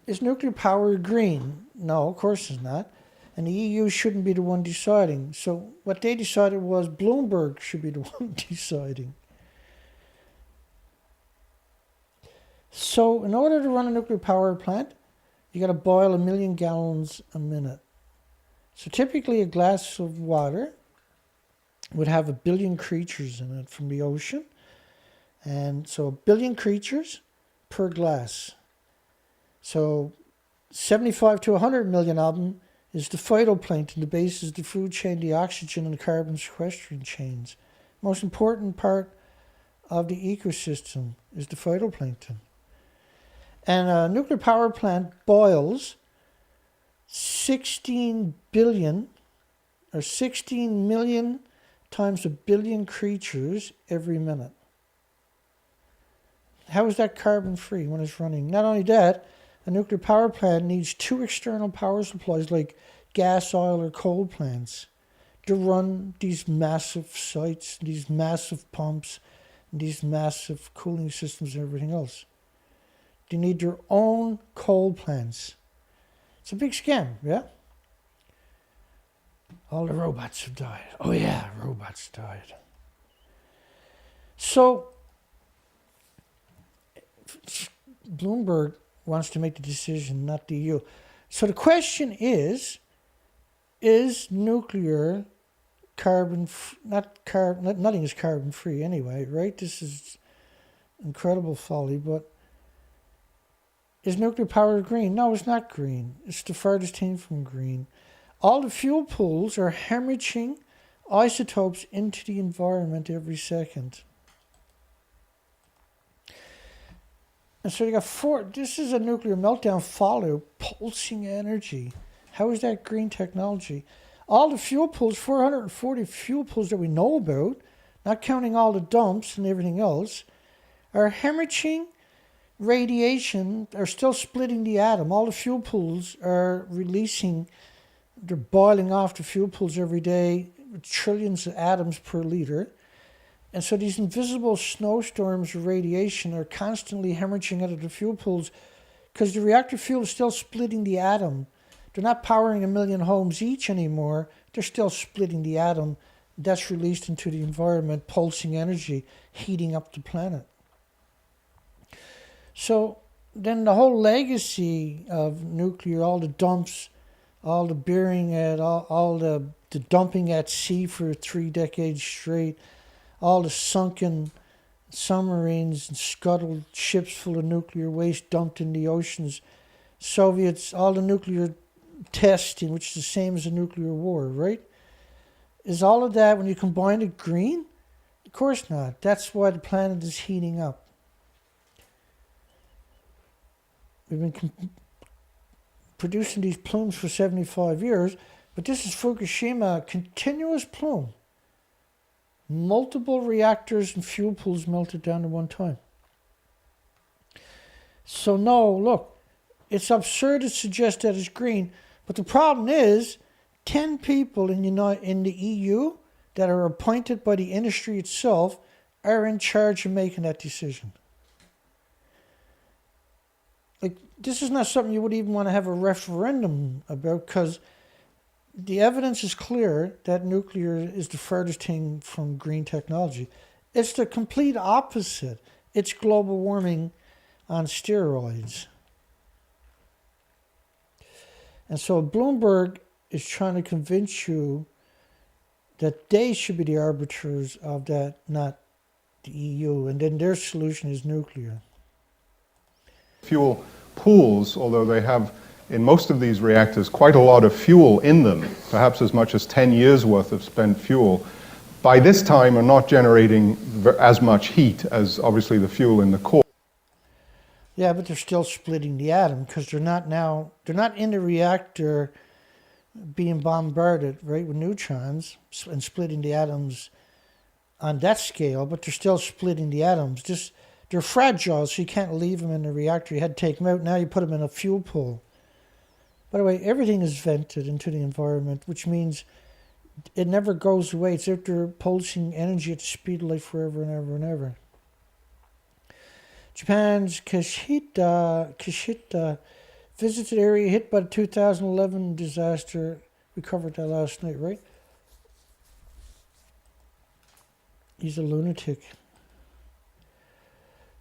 is nuclear power green? No, of course it's not. And the EU shouldn't be the one deciding. So what they decided was Bloomberg should be the one deciding. So in order to run a nuclear power plant, you got to boil 1 million gallons a minute. So typically a glass of water would have 1 billion creatures in it from the ocean. And so 1 billion creatures per glass. So 75 to 100 million of them is the phytoplankton, the base is the food chain, the oxygen and the carbon sequestering chains. Most important part of the ecosystem is the phytoplankton. And a nuclear power plant boils 16 billion or 16 million times 1 billion creatures every minute. How is that carbon free when it's running? Not only that, a nuclear power plant needs 2 external power supplies like gas, oil, or coal plants to run these massive sites, these massive pumps, and these massive cooling systems and everything else. They need their own coal plants. It's a big scam, yeah? All the robots have died. Oh yeah, robots died. So, Bloomberg wants to make the decision, not the EU. So the question is nuclear nothing is carbon free anyway, right? This is incredible folly, but is nuclear power green? No, it's not green. It's the farthest thing from green. All the fuel pools are hemorrhaging isotopes into the environment every second. And so you got 4, this is a nuclear meltdown follow, pulsing energy. How is that green technology? All the fuel pools, 440 fuel pools that we know about, not counting all the dumps and everything else, are hemorrhaging radiation, are still splitting the atom. All the fuel pools are releasing, they're boiling off the fuel pools every day, with trillions of atoms per liter. And so these invisible snowstorms of radiation are constantly hemorrhaging out of the fuel pools, because the reactor fuel is still splitting the atom. They're not powering 1 million homes each anymore. They're still splitting the atom. That's released into the environment, pulsing energy, heating up the planet. So then the whole legacy of nuclear, all the dumps, all the burying at, all the dumping at sea for 3 decades straight, all the sunken submarines and scuttled ships full of nuclear waste dumped in the oceans, Soviets, all the nuclear testing, which is the same as a nuclear war, right? Is all of that, when you combine it, green? Of course not. That's why the planet is heating up. We've been producing these plumes for 75 years, but this is Fukushima, a continuous plume. Multiple reactors and fuel pools melted down at one time. So no, look, it's absurd to suggest that it's green, but the problem is 10 people in the EU that are appointed by the industry itself are in charge of making that decision. Like, this is not something you would even want to have a referendum about, because the evidence is clear that nuclear is the furthest thing from green technology. It's the complete opposite. It's global warming on steroids. And so Bloomberg is trying to convince you that they should be the arbiters of that, not the EU. And then their solution is nuclear. Fuel pools, although they have in most of these reactors quite a lot of fuel in them, perhaps as much as 10 years worth of spent fuel, by this time are not generating as much heat as obviously the fuel in the core. Yeah, but they're still splitting the atom, because they're not in the reactor being bombarded, right, with neutrons and splitting the atoms on that scale, but they're still splitting the atoms. They're fragile, so you can't leave them in the reactor. You had to take them out. Now you put them in a fuel pool. By the way, everything is vented into the environment, which means it never goes away. It's out there pulsing energy at the speed of light forever and ever and ever. Japan's Kishida visited area hit by the 2011 disaster. We covered that last night, right? He's a lunatic.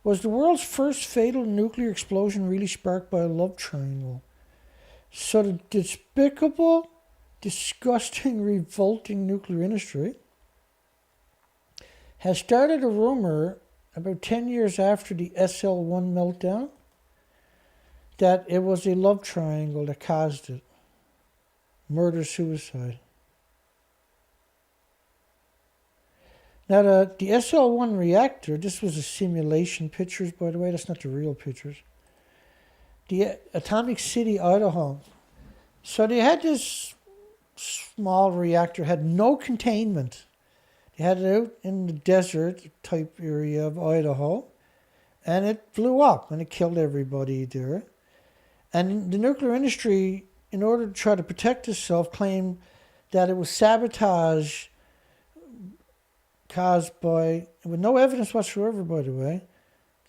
Was the world's first fatal nuclear explosion really sparked by a love triangle? So the despicable, disgusting, revolting nuclear industry has started a rumor about 10 years after the SL1 meltdown that it was a love triangle that caused it. Murder-suicide. Now, the SL1 reactor, this was a simulation pictures, by the way. That's not the real pictures. The Atomic City, Idaho. So they had this small reactor, had no containment. They had it out in the desert type area of Idaho, and it blew up, and it killed everybody there. And the nuclear industry, in order to try to protect itself, claimed that it was sabotage caused by, with no evidence whatsoever, by the way,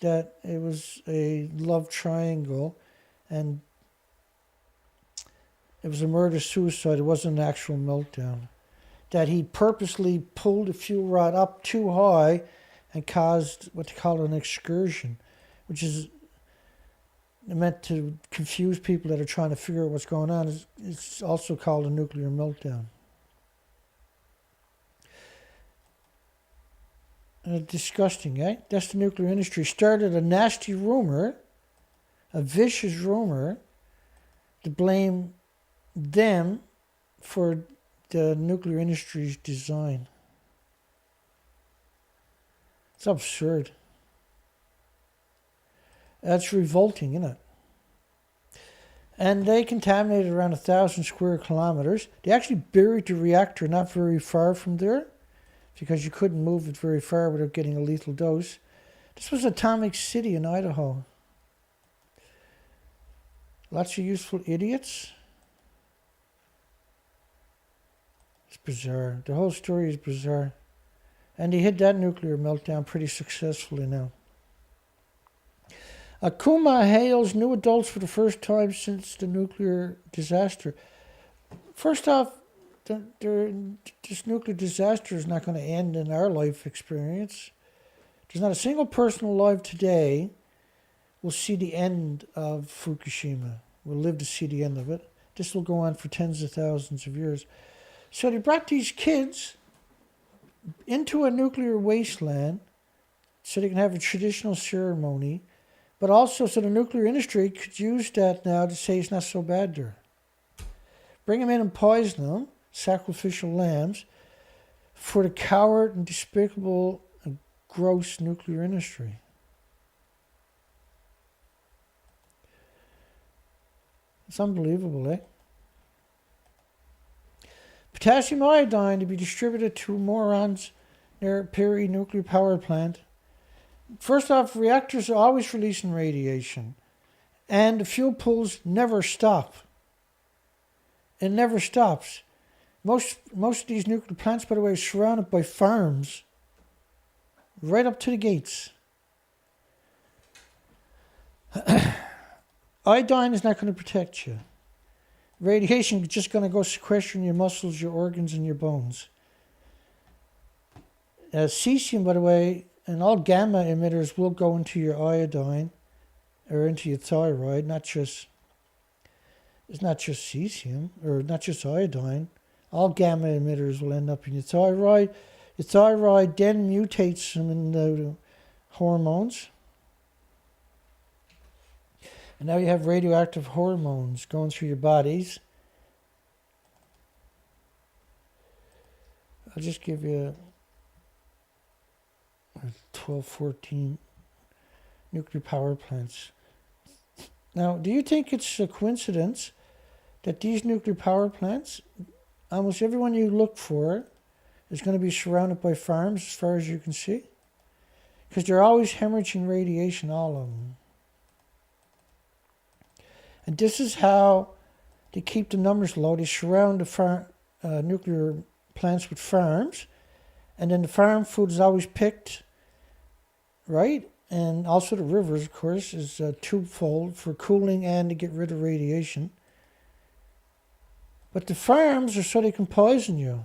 that it was a love triangle, and it was a murder-suicide. It wasn't an actual meltdown. That he purposely pulled the fuel rod up too high and caused what they call an excursion, which is meant to confuse people that are trying to figure out what's going on. It's also called a nuclear meltdown. Disgusting, eh? That's the nuclear industry. Started a nasty rumor, a vicious rumor, to blame them for the nuclear industry's design. It's absurd. That's revolting, isn't it? And they contaminated around 1,000 square kilometers. They actually buried the reactor not very far from there, because you couldn't move it very far without getting a lethal dose. This was Atomic City in Idaho. Lots of useful idiots. It's bizarre. The whole story is bizarre. And they hit that nuclear meltdown pretty successfully now. Okuma hails new adults for the first time since the nuclear disaster. First off, this nuclear disaster is not going to end in our life experience. There's not a single person alive today will see the end of Fukushima, will live to see the end of it. This will go on for tens of thousands of years. So they brought these kids into a nuclear wasteland so they can have a traditional ceremony, but also so the nuclear industry could use that now to say it's not so bad there. Bring them in and poison them, sacrificial lambs, for the coward and despicable and gross nuclear industry. It's unbelievable, eh? Potassium iodine to be distributed to morons near Perry nuclear power plant. First off, reactors are always releasing radiation, and the fuel pools never stop. It never stops. Most of these nuclear plants, by the way, are surrounded by farms, right up to the gates. Iodine is not going to protect you. Radiation is just going to go sequestering your muscles, your organs, and your bones. Cesium, by the way, and all gamma emitters will go into your iodine or into your thyroid, it's not just cesium or not just iodine. All gamma emitters will end up in your thyroid. Your thyroid then mutates them into hormones. And now you have radioactive hormones going through your bodies. I'll just give you 12, 14 nuclear power plants. Now, do you think it's a coincidence that these nuclear power plants, almost everyone you look for, is going to be surrounded by farms as far as you can see? Because they're always hemorrhaging radiation, all of them. And this is how they keep the numbers low. They surround the nuclear plants with farms, and then the farm food is always picked, right? And also the rivers, of course, is twofold for cooling and to get rid of radiation. But the farms are so they can poison you.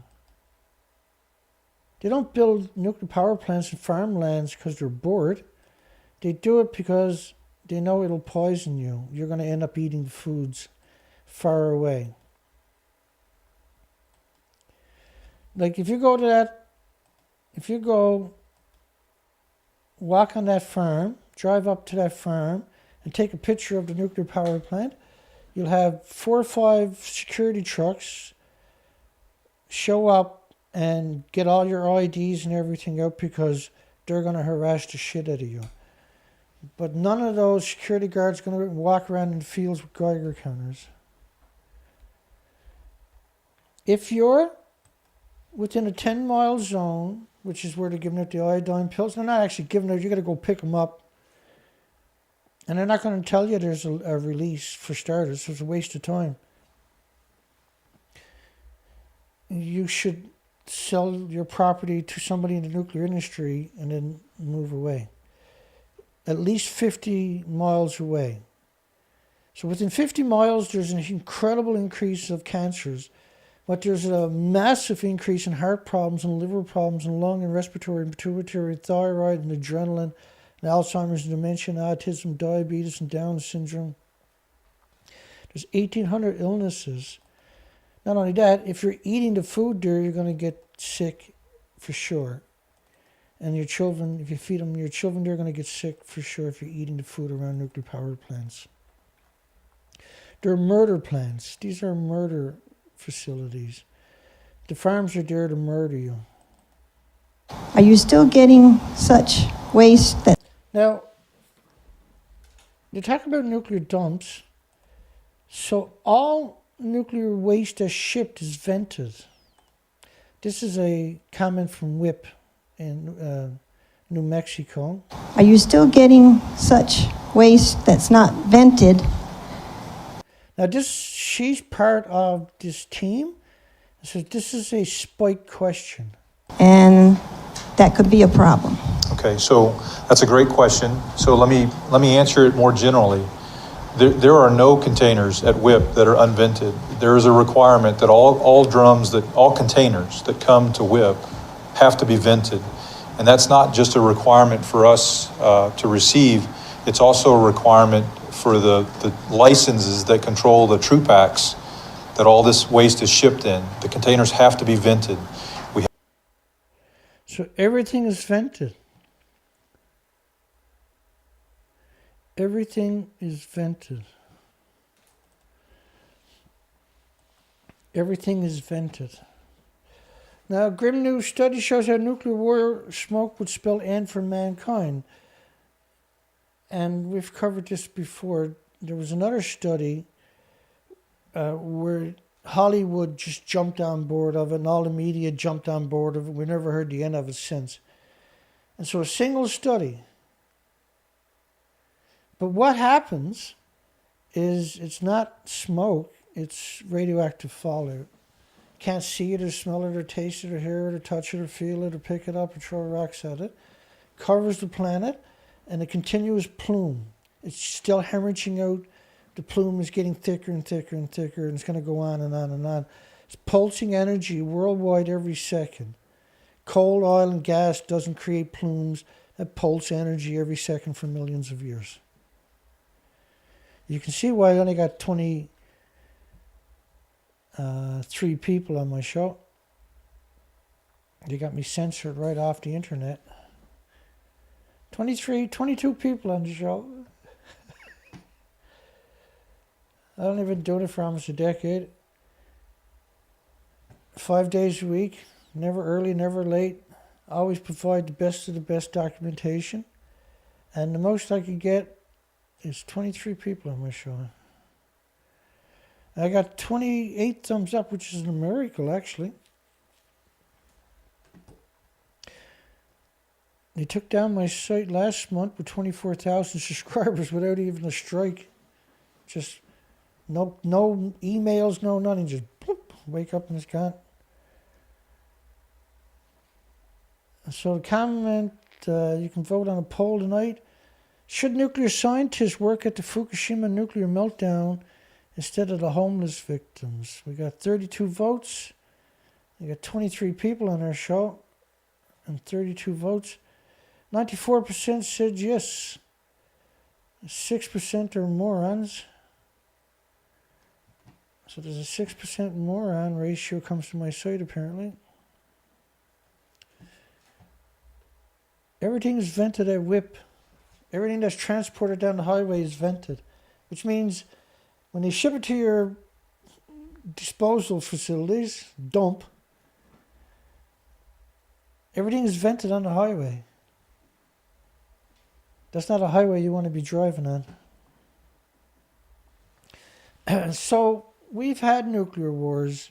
They don't build nuclear power plants in farmlands because they're bored. They do it because they know it'll poison you. You're going to end up eating the foods far away. Like if you go walk on that farm, drive up to that farm, and take a picture of the nuclear power plant, you'll have 4 or 5 security trucks show up and get all your IDs and everything out because they're going to harass the shit out of you. But none of those security guards are going to walk around in the fields with Geiger counters. If you're within a 10-mile zone, which is where they're giving out the iodine pills, they're not actually giving out, you got to go pick them up. And they're not going to tell you there's a release for starters, so it's a waste of time. You should sell your property to somebody in the nuclear industry and then move away. At least 50 miles away. So within 50 miles, there's an incredible increase of cancers, but there's a massive increase in heart problems and liver problems and lung and respiratory and pituitary and thyroid and adrenaline and Alzheimer's and dementia and autism, diabetes and Down syndrome. There's 1,800 illnesses. Not only that, if you're eating the food there, you're going to get sick for sure. And your children, if you feed them, your children, they're going to get sick for sure if you're eating the food around nuclear power plants. They're murder plants. These are murder facilities. The farms are there to murder you. Are you still getting such waste that... Now, you talk about nuclear dumps. So all nuclear waste that's shipped is vented. This is a comment from WIP in New Mexico. Are you still getting such waste that's not vented? Now she's part of this team, so this is a spike question. And that could be a problem. Okay, so that's a great question. So let me answer it more generally. There are no containers at WIP that are unvented. There is a requirement that all containers that come to WIP have to be vented. And that's not just a requirement for us to receive, it's also a requirement for the licenses that control the TRUPACs that all this waste is shipped in. The containers have to be vented. So everything is vented. Everything is vented. Everything is vented. Now, a grim new study shows how nuclear war smoke would spell end for mankind. And we've covered this before. There was another study where Hollywood just jumped on board of it, and all the media jumped on board of it. We never heard the end of it since. And so a single study. But what happens is it's not smoke, it's radioactive fallout. Can't see it or smell it or taste it or hear it or touch it or feel it or pick it up or throw rocks at it. Covers the planet and a continuous plume. It's still hemorrhaging out. The plume is getting thicker and thicker and thicker, and it's going to go on and on and on. It's pulsing energy worldwide every second. Coal, oil, and gas doesn't create plumes that pulse energy every second for millions of years. You can see why I only got 23 people on my show. They got me censored right off the internet. 22 people on the show. I don't even do it for almost a decade. 5 days a week, never early, never late. Always provide the best of the best documentation. And the most I could get is 23 people on my show. I got 28 thumbs up, which is a miracle, actually. They took down my site last month with 24,000 subscribers without even a strike. Just no emails, no nothing. Just bloop, wake up and it's gone. So the comment, you can vote on a poll tonight. Should nuclear scientists work at the Fukushima nuclear meltdown instead of the homeless victims? We got 32 votes. We got 23 people on our show and 32 votes. 94% said yes. 6% are morons. So there's a 6% moron ratio comes to my site apparently. Everything is vented at WIP. Everything that's transported down the highway is vented, which means when they ship it to your disposal facilities, dump, everything is vented on the highway. That's not a highway you want to be driving on. So we've had nuclear wars.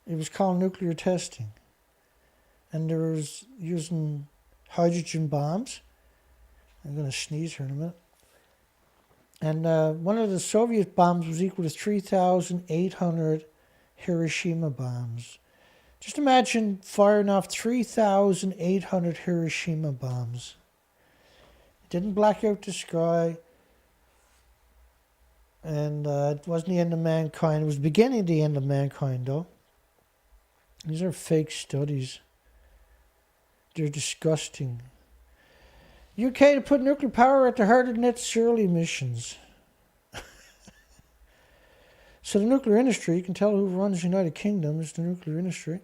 It was called nuclear testing. And there was using hydrogen bombs. I'm going to sneeze here in a minute. And one of the Soviet bombs was equal to 3,800 Hiroshima bombs. Just imagine firing off 3,800 Hiroshima bombs. It didn't black out the sky. And it wasn't the end of mankind. It was the beginning of the end of mankind, though. These are fake studies. They're disgusting. UK to put nuclear power at the heart of net zero emissions. So the nuclear industry, you can tell who runs the United Kingdom is the nuclear industry.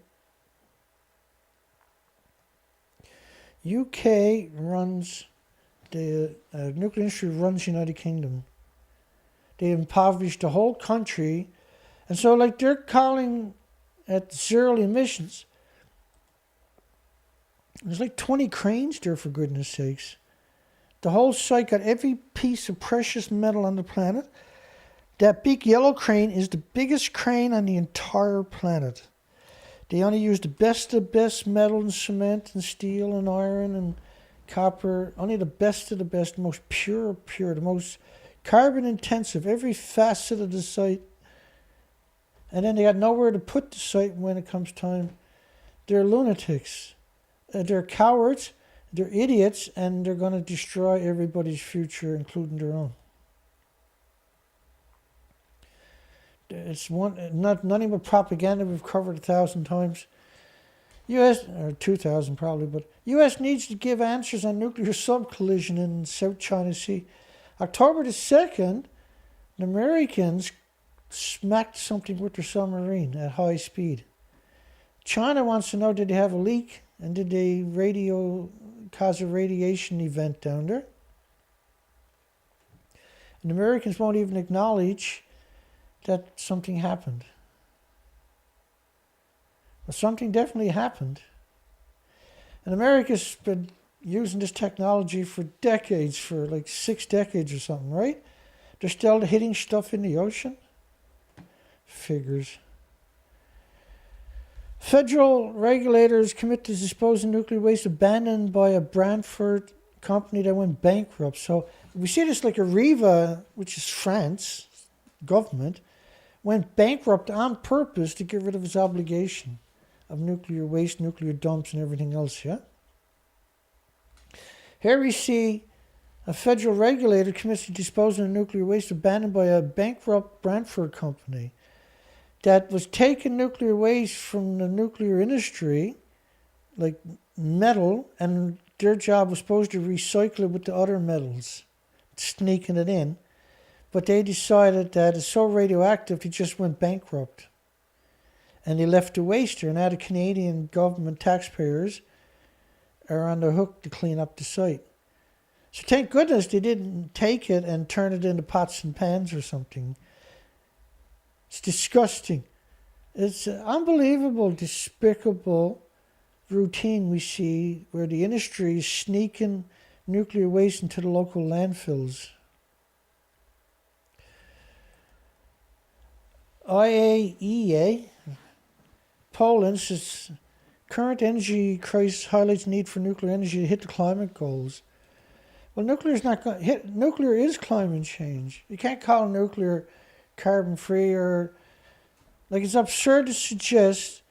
UK runs, the nuclear industry runs the United Kingdom. They impoverished the whole country. And so like they're calling at zero emissions. There's like 20 cranes there, for goodness sakes. The whole site got every piece of precious metal on the planet. That big yellow crane is the biggest crane on the entire planet. They only use the best of the best metal and cement and steel and iron and copper. Only the best of the best, the most pure, the most carbon intensive, every facet of the site. And then they got nowhere to put the site when it comes time. They're lunatics. They're cowards. They're idiots, and they're going to destroy everybody's future, including their own. It's nothing but propaganda we've covered 1,000 times. U.S., or 2,000 probably, but U.S. needs to give answers on nuclear sub-collision in South China Sea. October the 2nd, the Americans smacked something with their submarine at high speed. China wants to know, did they have a leak? And did they cause a radiation event down there? And the Americans won't even acknowledge that something happened. Well, something definitely happened. And America's been using this technology for decades, for like 6 decades or something, right? They're still hitting stuff in the ocean? Figures. Federal regulators commit to disposing nuclear waste abandoned by a Brantford company that went bankrupt. So we see this like Areva, which is France government, went bankrupt on purpose to get rid of its obligation of nuclear waste, nuclear dumps, and everything else, yeah? Here we see a federal regulator commits to disposing of nuclear waste abandoned by a bankrupt Brantford company that was taking nuclear waste from the nuclear industry, like metal, and their job was supposed to recycle it with the other metals, sneaking it in. But they decided that it's so radioactive, they just went bankrupt. And they left the waste there, and now the Canadian government taxpayers are on the hook to clean up the site. So thank goodness they didn't take it and turn it into pots and pans or something. It's disgusting. It's an unbelievable, despicable routine we see where the industry is sneaking nuclear waste into the local landfills. IAEA, Poland says current energy crisis highlights the need for nuclear energy to hit the climate goals. Well, nuclear is climate change. You can't call nuclear carbon-free, or like, it's absurd to suggest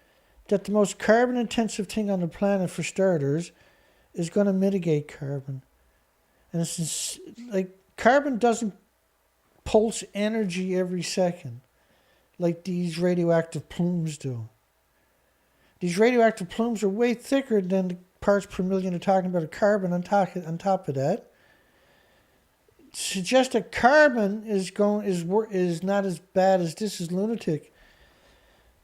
that the most carbon-intensive thing on the planet, for starters, is going to mitigate carbon. And it's like, carbon doesn't pulse energy every second like these radioactive plumes do. These radioactive plumes are way thicker than the parts per million are talking about of carbon on top of that. Suggest that carbon is not as bad as this is lunatic.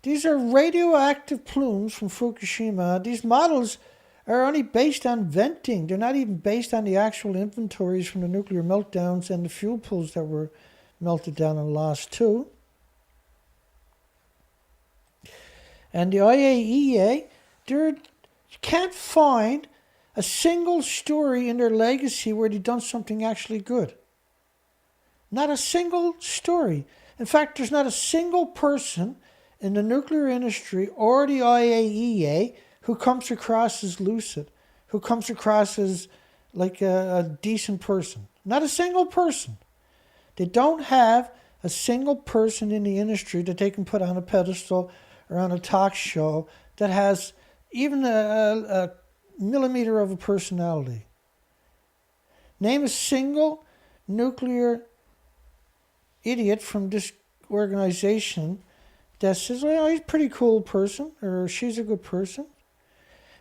These are radioactive plumes from Fukushima. These models are only based on venting. They're not even based on the actual inventories from the nuclear meltdowns and the fuel pools that were melted down and lost too. And the IAEA, you can't find a single story in their legacy where they've done something actually good. Not a single story. In fact, there's not a single person in the nuclear industry or the IAEA who comes across as lucid, who comes across as like a decent person. Not a single person. They don't have a single person in the industry that they can put on a pedestal or on a talk show that has even a millimeter of a personality. Name a single nuclear idiot from this organization that says, well, he's a pretty cool person, or she's a good person.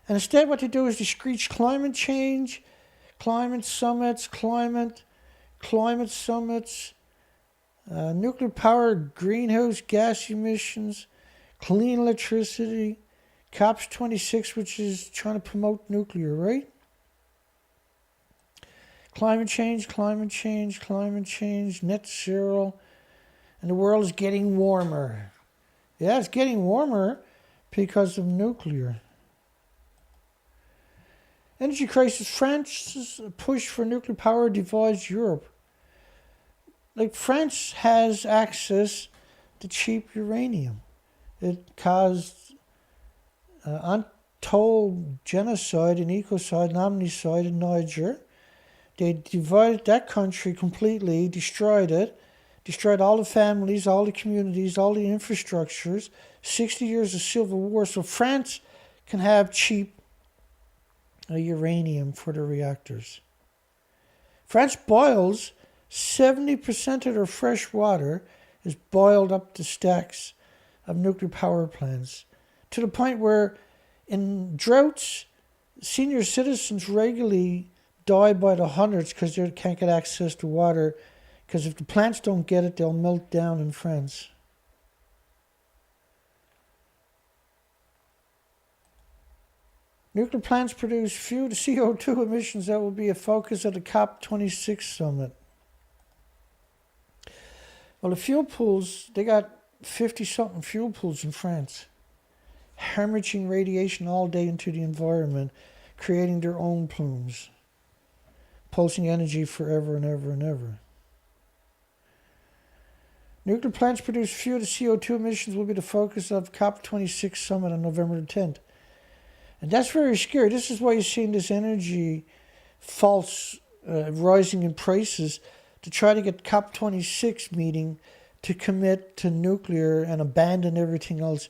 And instead what they do is they screech climate change, climate summits, climate summits, nuclear power, greenhouse gas emissions, clean electricity, COPs 26, which is trying to promote nuclear, right? Climate change, net zero, and the world is getting warmer. Yeah, it's getting warmer because of nuclear. Energy crisis. France's push for nuclear power divides Europe. Like, France has access to cheap uranium. It caused untold genocide and ecocide and omnicide in Niger. They divided that country completely, destroyed it, destroyed all the families, all the communities, all the infrastructures, 60 years of civil war. So France can have cheap uranium for the reactors. France boils 70% of their fresh water is boiled up to stacks of nuclear power plants, to the point where in droughts, senior citizens regularly die by the hundreds because they can't get access to water, because if the plants don't get it, they'll melt down in France. Nuclear plants produce few CO2 emissions that will be a focus of the COP26 summit. Well, the fuel pools, they got 50-something fuel pools in France, hemorrhaging radiation all day into the environment, creating their own plumes, pulsing energy forever and ever and ever. Nuclear plants produce few of the CO2 emissions will be the focus of COP26 summit on November the 10th. And that's very scary. This is why you're seeing this energy false rising in prices to try to get COP26 meeting to commit to nuclear and abandon everything else.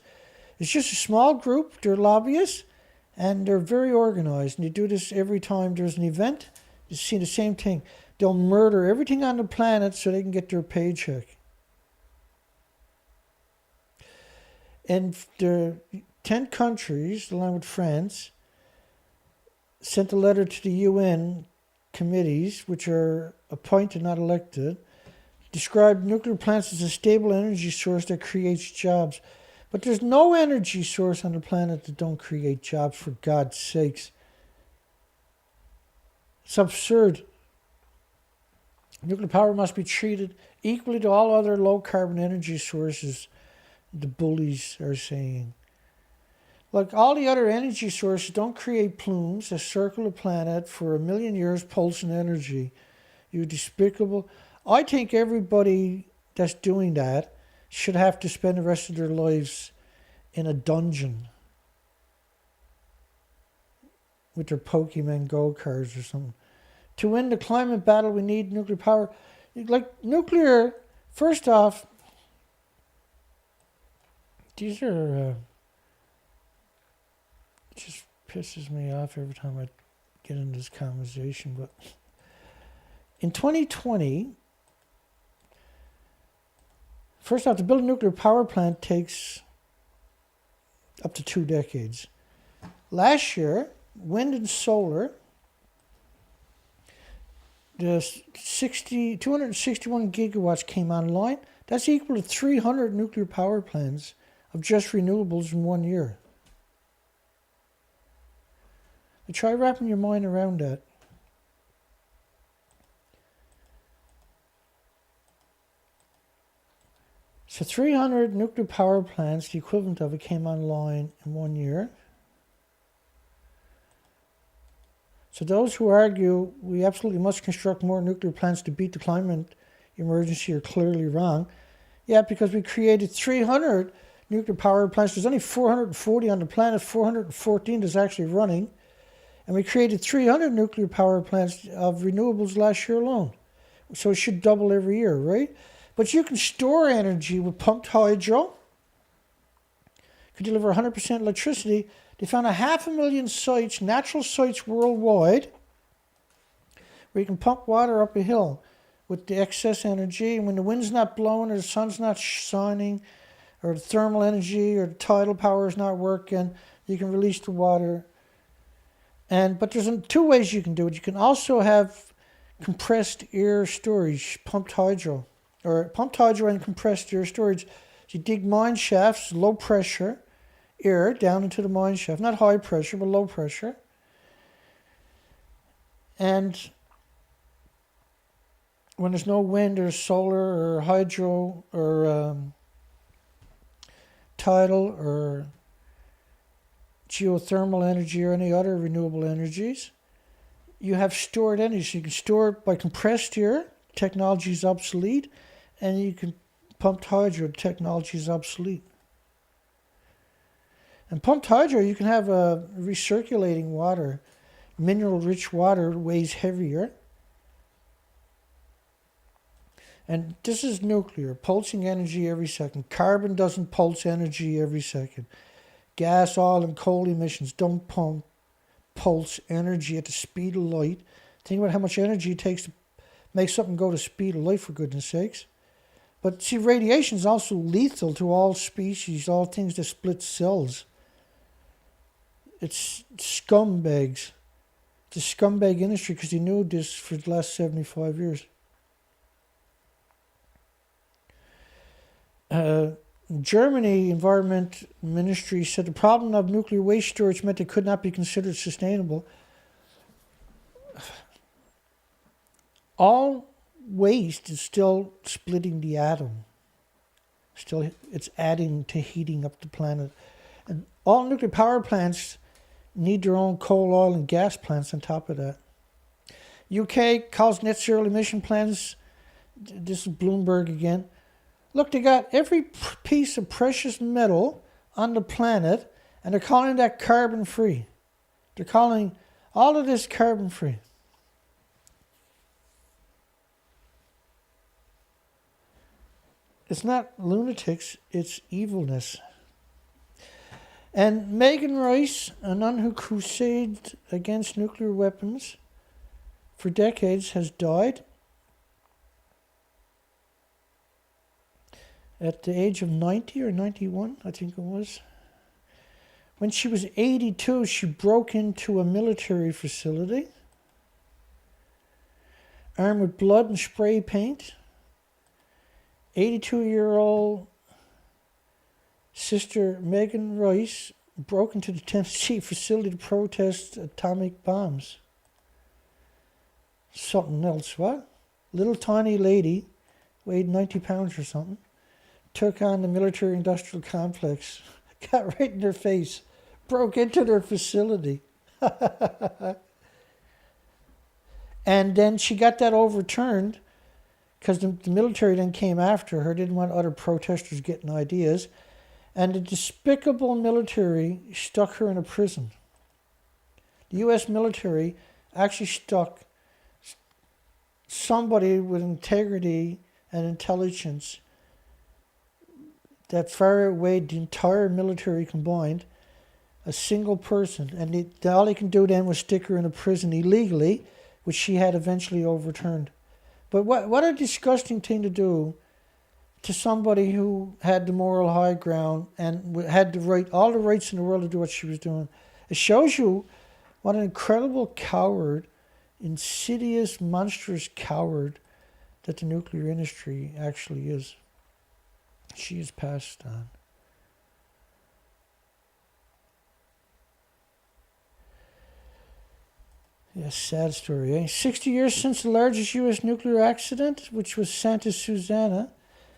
It's just a small group. They're lobbyists, and they're very organized. And they do this every time there's an event. You see the same thing. They'll murder everything on the planet so they can get their paycheck. And the 10 countries, along with France, sent a letter to the UN committees, which are appointed, not elected, described nuclear plants as a stable energy source that creates jobs. But there's no energy source on the planet that don't create jobs, for God's sakes. It's absurd. Nuclear power must be treated equally to all other low-carbon energy sources, the bullies are saying. Like all the other energy sources don't create plumes that circle the planet for 1 million years pulsing energy. You despicable. I think everybody that's doing that should have to spend the rest of their lives in a dungeon with their Pokemon Go cards or something. To win the climate battle, we need nuclear power. Like nuclear, first off, these are... it just pisses me off every time I get into this conversation. But in 2020, first off, to build a nuclear power plant takes up to 2 decades. Last year, wind and solar, the 261 gigawatts came online. That's equal to 300 nuclear power plants of just renewables in 1 year. But try wrapping your mind around that. So 300 nuclear power plants, the equivalent of it, came online in 1 year. So those who argue we absolutely must construct more nuclear plants to beat the climate emergency are clearly wrong. Yeah, because we created 300 nuclear power plants. There's only 440 on the planet, 414 is actually running. And we created 300 nuclear power plants of renewables last year alone. So it should double every year, right? But you can store energy with pumped hydro. Could deliver 100% electricity. They found 500,000 sites, natural sites worldwide, where you can pump water up a hill with the excess energy. And when the wind's not blowing or the sun's not shining, or the thermal energy or the tidal power is not working, you can release the water. But there's 2 ways you can do it. You can also have compressed air storage, pumped hydro and compressed air storage. So you dig mine shafts, low pressure air down into the mine shaft, not high pressure, but low pressure. And when there's no wind or solar or hydro or tidal or geothermal energy or any other renewable energies, you have stored energy. So you can store it by compressed air, technology is obsolete, and you can pumped hydro, technology is obsolete. And pumped hydro, you can have recirculating water. Mineral-rich water weighs heavier. And this is nuclear, pulsing energy every second. Carbon doesn't pulse energy every second. Gas, oil, and coal emissions don't pulse energy at the speed of light. Think about how much energy it takes to make something go the speed of light, for goodness sakes. But see, radiation is also lethal to all species, all things that split cells. It's scumbags. It's a scumbag industry because they knew this for the last 75 years. Germany Environment Ministry said the problem of nuclear waste storage meant it could not be considered sustainable. All waste is still splitting the atom. Still, it's adding to heating up the planet. And all nuclear power plants need their own coal, oil, and gas plants on top of that. UK calls net zero emission plans, this is Bloomberg again. Look, they got every piece of precious metal on the planet, and they're calling that carbon-free. They're calling all of this carbon-free. It's not lunatics, it's evilness. And Megan Rice, a nun who crusaded against nuclear weapons for decades, has died at the age of 90 or 91, I think it was. When she was 82, she broke into a military facility, armed with blood and spray paint. 82-year-old Sister Megan Rice broke into the Tennessee facility to protest atomic bombs. Something else, what? Little tiny lady, weighed 90 pounds or something, took on the military-industrial complex, got right in their face, broke into their facility. And then she got that overturned because the military then came after her, didn't want other protesters getting ideas, and the despicable military stuck her in a prison. The U.S. military actually stuck somebody with integrity and intelligence that far outweighed the entire military combined, a single person, and all they can do then was stick her in a prison illegally, which she had eventually overturned. But what a disgusting thing to do to somebody who had the moral high ground and had the right, all the rights in the world to do what she was doing. It shows you what an incredible coward, insidious, monstrous coward that the nuclear industry actually is. She has passed on. Yeah, sad story, eh? 60 years since the largest U.S. nuclear accident, which was Santa Susana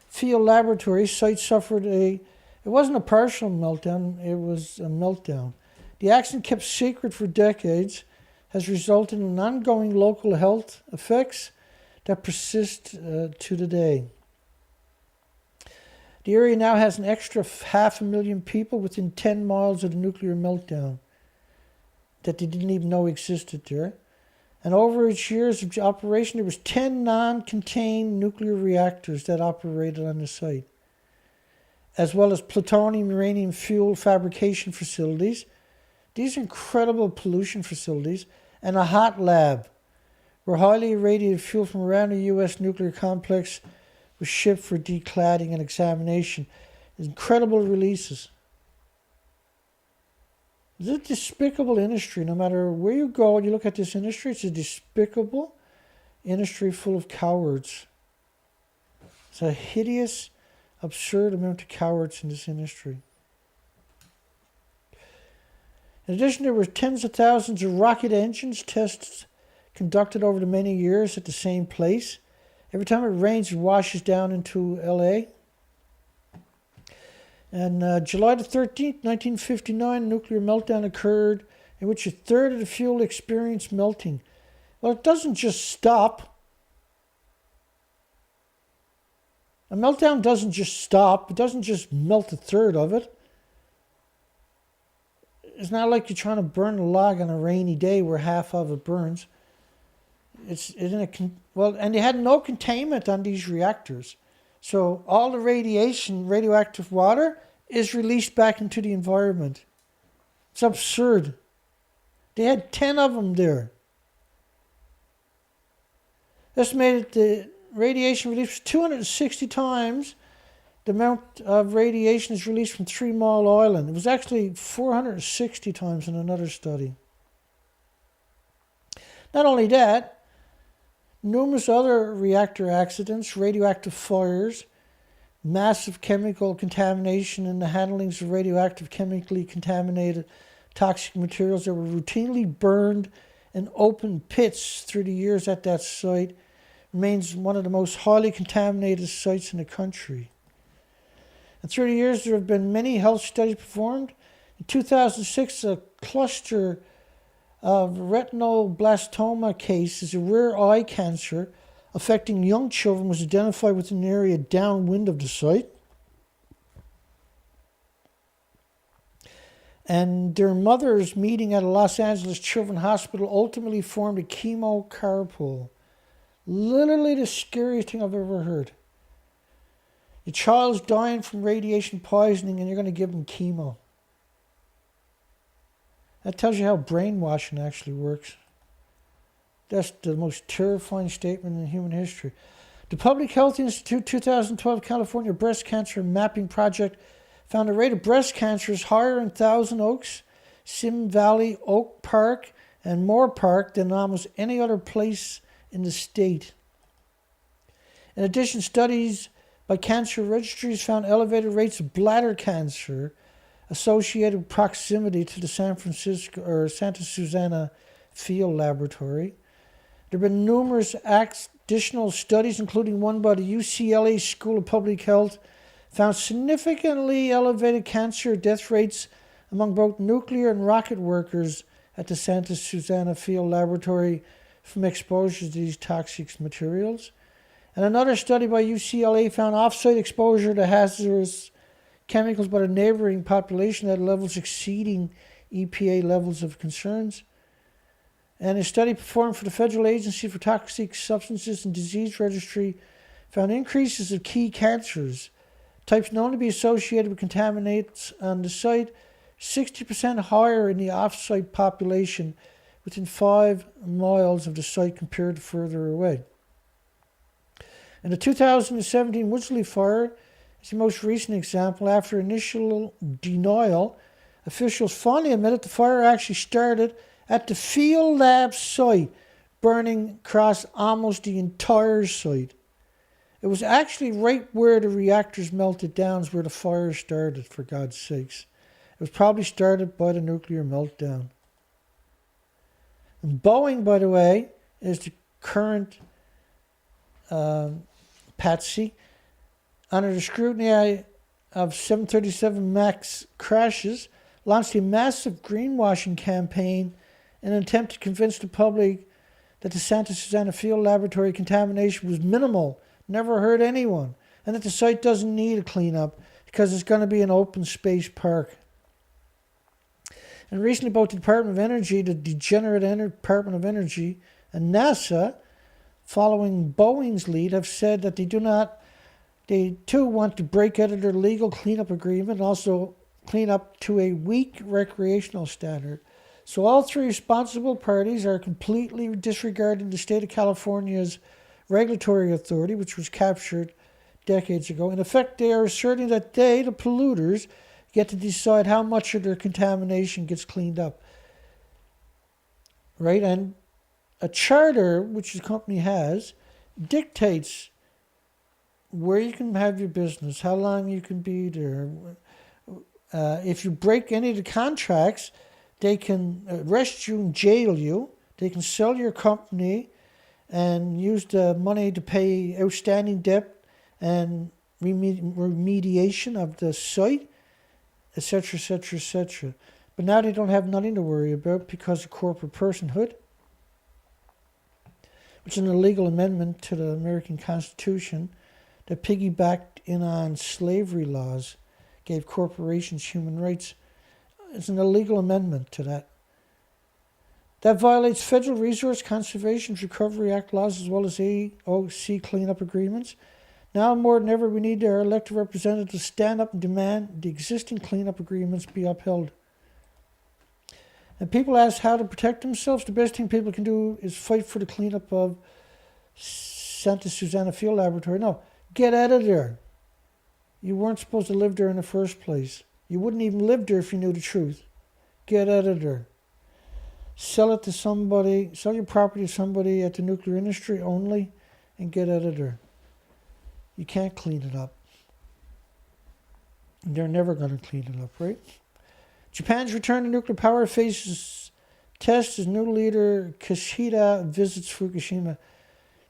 Field Laboratory site suffered it wasn't a partial meltdown, it was a meltdown. The accident, kept secret for decades, has resulted in ongoing local health effects that persist to today. The area now has an extra 500,000 people within 10 miles of the nuclear meltdown that they didn't even know existed there. And over its years of operation, there was 10 non-contained nuclear reactors that operated on the site, as well as plutonium, uranium fuel fabrication facilities. These are incredible pollution facilities, and a hot lab where highly irradiated fuel from around the U.S. nuclear complex was shipped for decladding and examination. Incredible releases. It's a despicable industry. No matter where you go and you look at this industry, it's a despicable industry full of cowards. It's a hideous, absurd amount of cowards in this industry. In addition, there were tens of thousands of rocket engines tests conducted over the many years at the same place. Every time it rains, it washes down into L.A. And July the 13th, 1959, a nuclear meltdown occurred in which a third of the fuel experienced melting. Well, it doesn't just stop. A meltdown doesn't just stop. It doesn't just melt a third of it. It's not like you're trying to burn a log on a rainy day where half of it burns. And they had no containment on these reactors. So all the radiation, radioactive water, is released back into the environment. It's absurd. They had 10 of them there. Estimated the radiation released 260 times the amount of radiation is released from 3 Mile Island. It was actually 460 times in another study. Not only that, numerous other reactor accidents, radioactive fires, massive chemical contamination in the handlings of radioactive chemically contaminated toxic materials that were routinely burned in open pits through the years at that site remains one of the most highly contaminated sites in the country. And through the years, there have been many health studies performed. In 2006, a cluster of retinoblastoma cases, a rare eye cancer affecting young children, was identified within an area downwind of the site. And their mothers meeting at a Los Angeles Children's Hospital ultimately formed a chemo carpool. Literally the scariest thing I've ever heard. Your child's dying from radiation poisoning and you're going to give them chemo. That tells you how brainwashing actually works. That's the most terrifying statement in human history. The Public Health Institute 2012 California Breast Cancer Mapping Project found the rate of breast cancer is higher in Thousand Oaks, Sim Valley, Oak Park, and Moore Park than almost any other place in the state. In addition, studies by cancer registries found elevated rates of bladder cancer associated with proximity to the San Francisco or Santa Susana field laboratory. There have been numerous additional studies, including one by the UCLA School of Public Health, found significantly elevated cancer death rates among both nuclear and rocket workers at the Santa Susana field laboratory from exposure to these toxic materials. And another study by UCLA found off-site exposure to hazardous chemicals by the neighboring population at levels exceeding EPA levels of concerns. And a study performed for the Federal Agency for Toxic Substances and Disease Registry found increases of key cancers, types known to be associated with contaminants on the site, 60% higher in the off-site population within 5 miles of the site compared to further away. And the 2017 Woodsley fire is the most recent example. After initial denial, officials finally admitted the fire actually started at the field lab site, burning across almost the entire site. It was actually right where the reactors melted down where the fire started, for God's sakes. It was probably started by the nuclear meltdown. And Boeing, by the way, is the current patsy. Under the scrutiny of 737 MAX crashes, launched a massive greenwashing campaign in an attempt to convince the public that the Santa Susana field laboratory contamination was minimal, never hurt anyone, and that the site doesn't need a cleanup because it's going to be an open space park. And recently, both the Department of Energy, the degenerate Department of Energy, and NASA, following Boeing's lead, have said that they too want to break out of their legal cleanup agreement and also clean up to a weak recreational standard. So all three responsible parties are completely disregarding the state of California's regulatory authority, which was captured decades ago. In effect, they are asserting that they, the polluters, get to decide how much of their contamination gets cleaned up. Right? And a charter, which the company has, dictates where you can have your business, how long you can be there. If you break any of the contracts, they can arrest you and jail you. They can sell your company and use the money to pay outstanding debt and remediation of the site, etc., etc., etc. But now they don't have nothing to worry about because of corporate personhood, which is an illegal amendment to the American Constitution that piggybacked in on slavery laws, gave corporations human rights. It's an illegal amendment to that. That violates Federal Resource Conservation Recovery Act laws as well as AOC cleanup agreements. Now more than ever, we need our elected representatives to stand up and demand the existing cleanup agreements be upheld. And people ask how to protect themselves. The best thing people can do is fight for the cleanup of Santa Susana Field Laboratory. No, get out of there. You weren't supposed to live there in the first place. You wouldn't even live there if you knew the truth. Get out of there. Sell it to somebody, sell your property to somebody at the nuclear industry only, and get out of there. You can't clean it up. They're never going to clean it up, right? Japan's return to nuclear power faces tests as new leader Kishida visits Fukushima.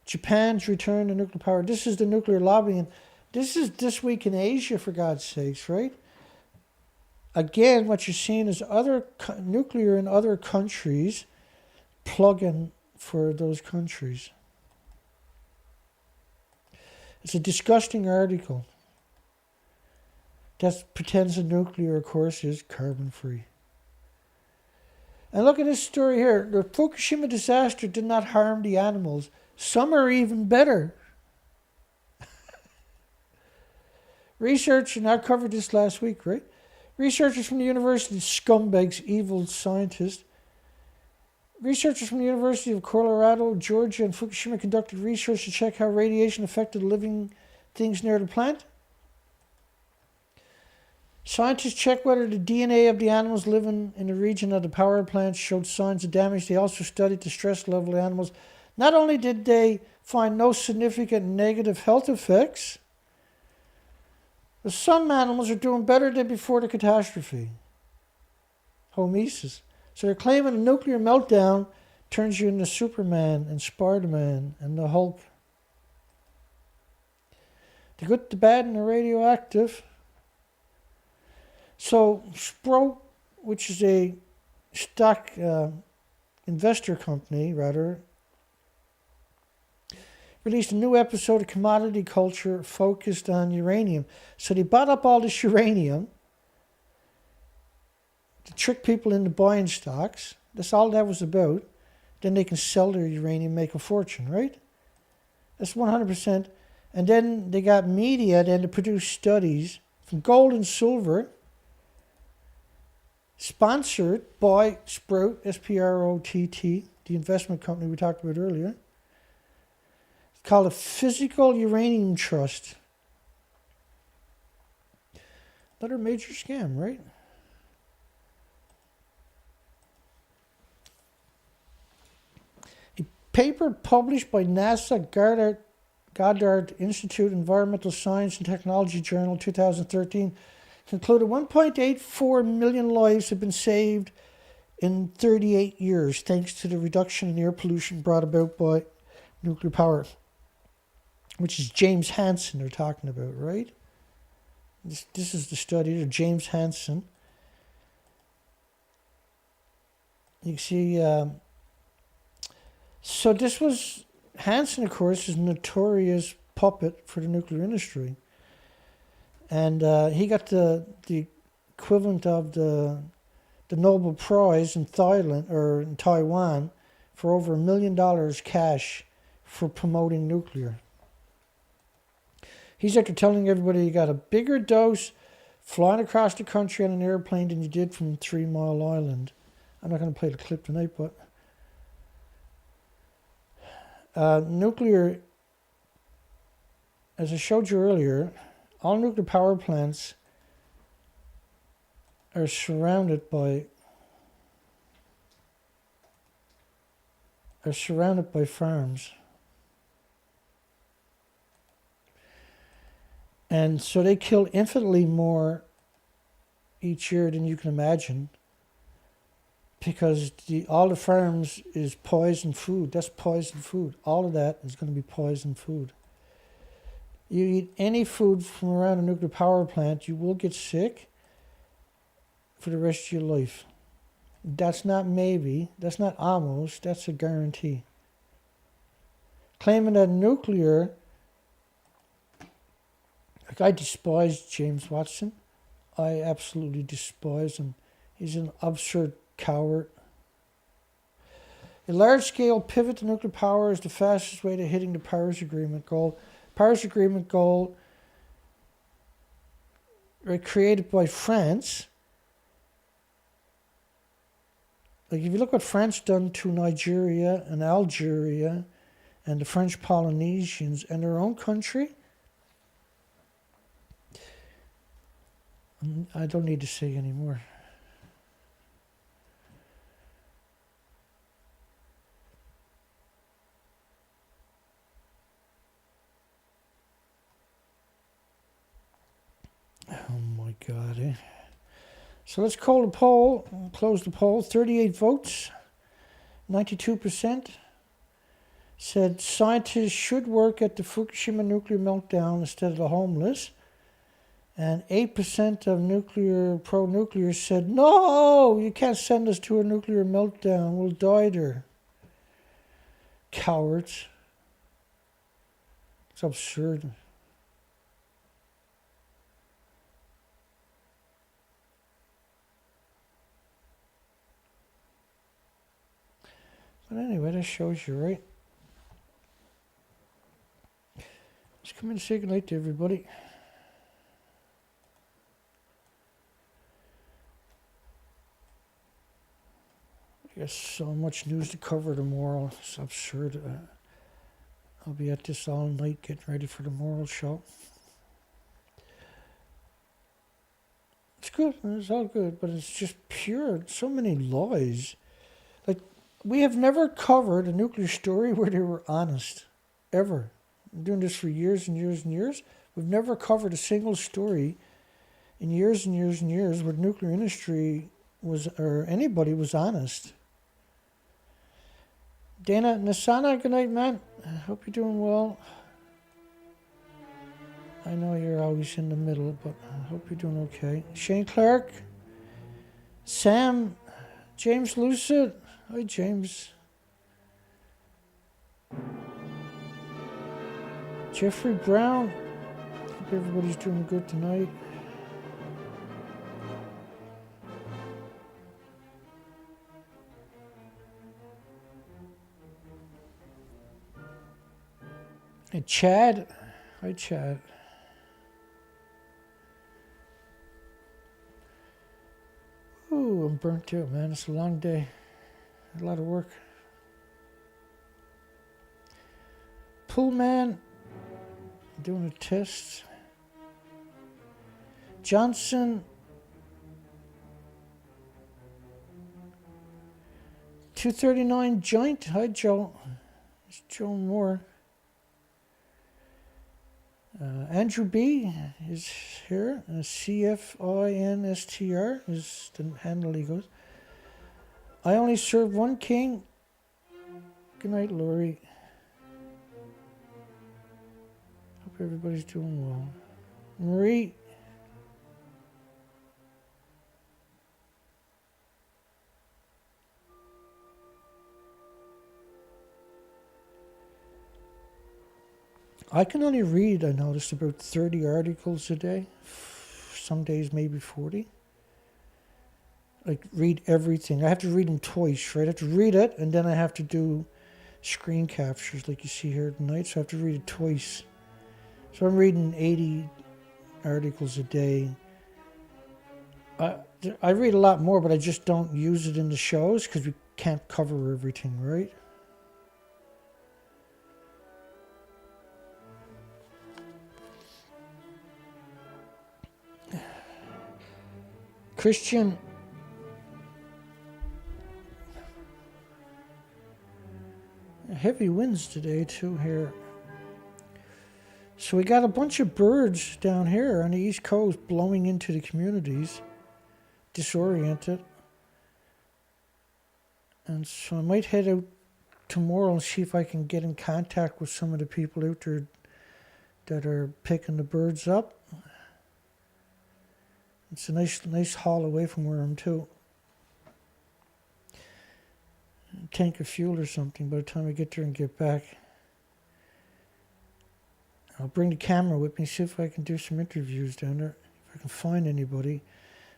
Japan's return to nuclear power. This is the nuclear lobbying. This is this week in Asia, for God's sakes, right? Again, what you're seeing is other nuclear in other countries plug-in for those countries. It's a disgusting article that pretends that nuclear, of course, is carbon-free. And look at this story here. The Fukushima disaster did not harm the animals. Some are even better. Research, and I covered this last week, right? Researchers from the university, scumbags, evil scientists. Researchers from the University of Colorado, Georgia, and Fukushima conducted research to check how radiation affected living things near the plant. Scientists checked whether the DNA of the animals living in the region of the power plant showed signs of damage. They also studied the stress level of animals. Not only did they find no significant negative health effects, but some animals are doing better than before the catastrophe. Homeostasis. So they're claiming a nuclear meltdown turns you into Superman and Spider-Man and the Hulk. The good, the bad, and the radioactive. So Spro, which is a stock investor company, released a new episode of Commodity Culture focused on uranium. So they bought up all this uranium to trick people into buying stocks. That's all that was about. Then they can sell their uranium, make a fortune, right? That's 100%. And then they got media then to produce studies from gold and silver, sponsored by Sprout, S-P-R-O-T-T, the investment company we talked about earlier. It's called a Physical Uranium Trust. Another major scam, right? A paper published by NASA Goddard Institute Environmental Science and Technology Journal 2013 concluded 1.84 million lives have been saved in 38 years thanks to the reduction in air pollution brought about by nuclear power, which is James Hansen they're talking about, right? This is the study of James Hansen. You can see, so this was, Hansen, of course, is a notorious puppet for the nuclear industry. And he got the equivalent of the Nobel Prize in Thailand or in Taiwan for over $1 million cash for promoting nuclear. He's after telling everybody you got a bigger dose flying across the country on an airplane than you did from 3 Mile Island. I'm not going to play the clip tonight, but nuclear, as I showed you earlier, all nuclear power plants are surrounded by farms. And so they kill infinitely more each year than you can imagine, because all the farms is poison food. That's poison food. All of that is going to be poison food. You eat any food from around a nuclear power plant, you will get sick for the rest of your life. That's not maybe, that's not almost, that's a guarantee. Claiming that nuclear, like I despise James Watson. I absolutely despise him. He's an absurd coward. A large-scale pivot to nuclear power is the fastest way to hitting the Paris Agreement goal. Paris Agreement goal, created by France, Like if you look what France done to Nigeria and Algeria and the French Polynesians and their own country, I don't need to say anymore. Oh my God, eh? So let's call the poll, close the poll. 38 votes, 92% said scientists should work at the Fukushima nuclear meltdown instead of the homeless. And 8% of pro-nuclear said, no, you can't send us to a nuclear meltdown. We'll die there. Cowards. It's absurd. But anyway, that shows you, right? Let's come in and say goodnight to everybody. There's so much news to cover tomorrow. It's absurd. I'll be at this all night getting ready for the moral show. It's good. It's all good, but it's just pure. So many lies. Like, we have never covered a nuclear story where they were honest. Ever. I'm doing this for years and years and years. We've never covered a single story in years and years and years where the nuclear industry was, or anybody was honest. Dana Nasana, good night, man. I hope you're doing well. I know you're always in the middle, but I hope you're doing okay. Shane Clark, Sam, James Lucid. Hi, James. Jeffrey Brown. Hope everybody's doing good tonight. And Chad. Hi, Chad. Ooh, I'm burnt out, man. It's a long day. A lot of work. Pullman. Doing a test. Johnson. 239 Joint. Hi, Joe. It's Joe Moore. Andrew B. is here. CFINSTR is the handle he goes. I only serve one king. Good night, Lori. Hope everybody's doing well. Marie. I can only read, I noticed, about 30 articles a day. Some days maybe 40. Like, read everything. I have to read them twice, right? I have to read it, and then I have to do screen captures like you see here tonight. So I have to read it twice. So I'm reading 80 articles a day. I read a lot more, but I just don't use it in the shows because we can't cover everything, right? Christian. Heavy winds today too here. So we got a bunch of birds down here on the East Coast blowing into the communities, disoriented. And so I might head out tomorrow and see if I can get in contact with some of the people out there that are picking the birds up. It's a nice haul away from where I'm too. A tank of fuel or something by the time I get there and get back. I'll bring the camera with me, see if I can do some interviews down there, if I can find anybody.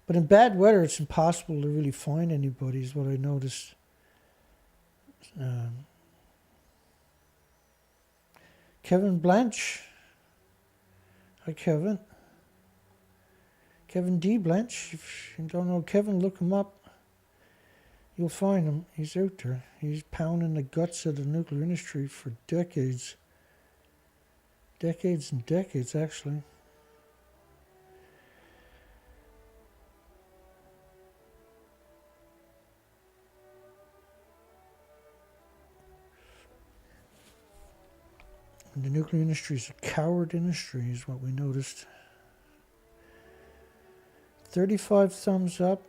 But in bad weather, it's impossible to really find anybody, is what I noticed. Kevin Blanche. Hi, Kevin. Kevin D. Blanche. If you don't know Kevin, look him up. You'll find him. He's out there. He's pounding the guts of the nuclear industry for decades. Decades and decades, actually. And the nuclear industry is a coward industry, is what we noticed. 35 thumbs up.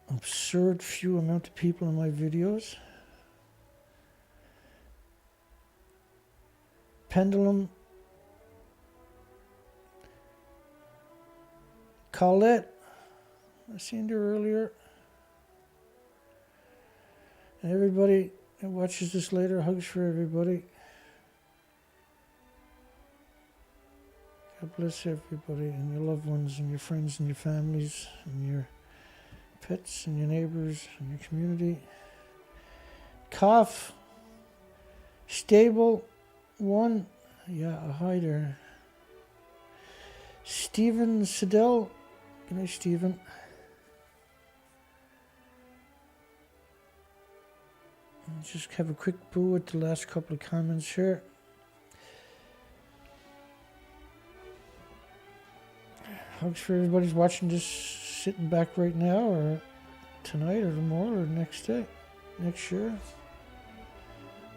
Absurd few amount of people in my videos. Pendulum. Colette. I seen her earlier. And everybody that watches this later, hugs for everybody. God bless everybody and your loved ones and your friends and your families and your pets and your neighbors and your community. Cough. Stable. One. Yeah, a hider. Stephen Siddell. Good night, Stephen. Just have a quick boo at the last couple of comments here. Hugs for everybody who's watching this, sitting back right now, or tonight, or tomorrow, or next day, next year.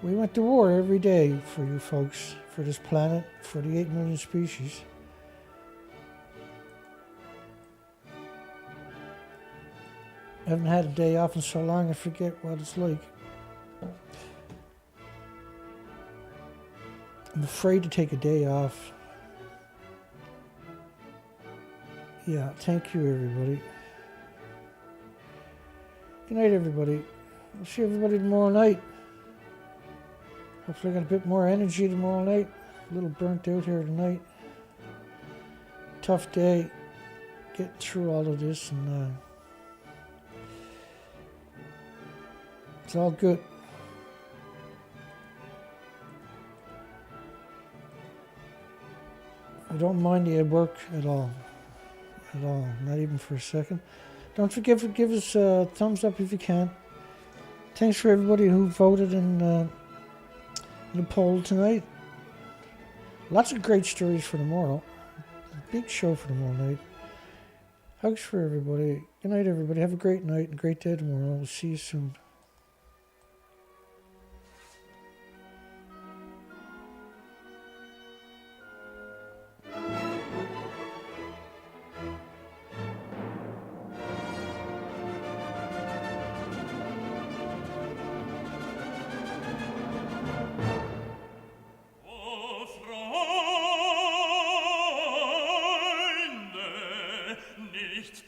We went to war every day for you folks, for this planet, for the 8 million species. I haven't had a day off in so long, I forget what it's like. I'm afraid to take a day off. Yeah, thank you, everybody. Good night, everybody. I'll see everybody tomorrow night. Hopefully I got a bit more energy tomorrow night. A little burnt out here tonight. Tough day. Getting through all of this, and it's all good. I don't mind the work at all. At all. Not even for a second. Don't forget to give us a thumbs up if you can. Thanks for everybody who voted in the poll tonight. Lots of great stories for tomorrow. Big show for tomorrow night. Hugs for everybody. Good night, everybody. Have a great night and a great day tomorrow. We'll see you soon. Nicht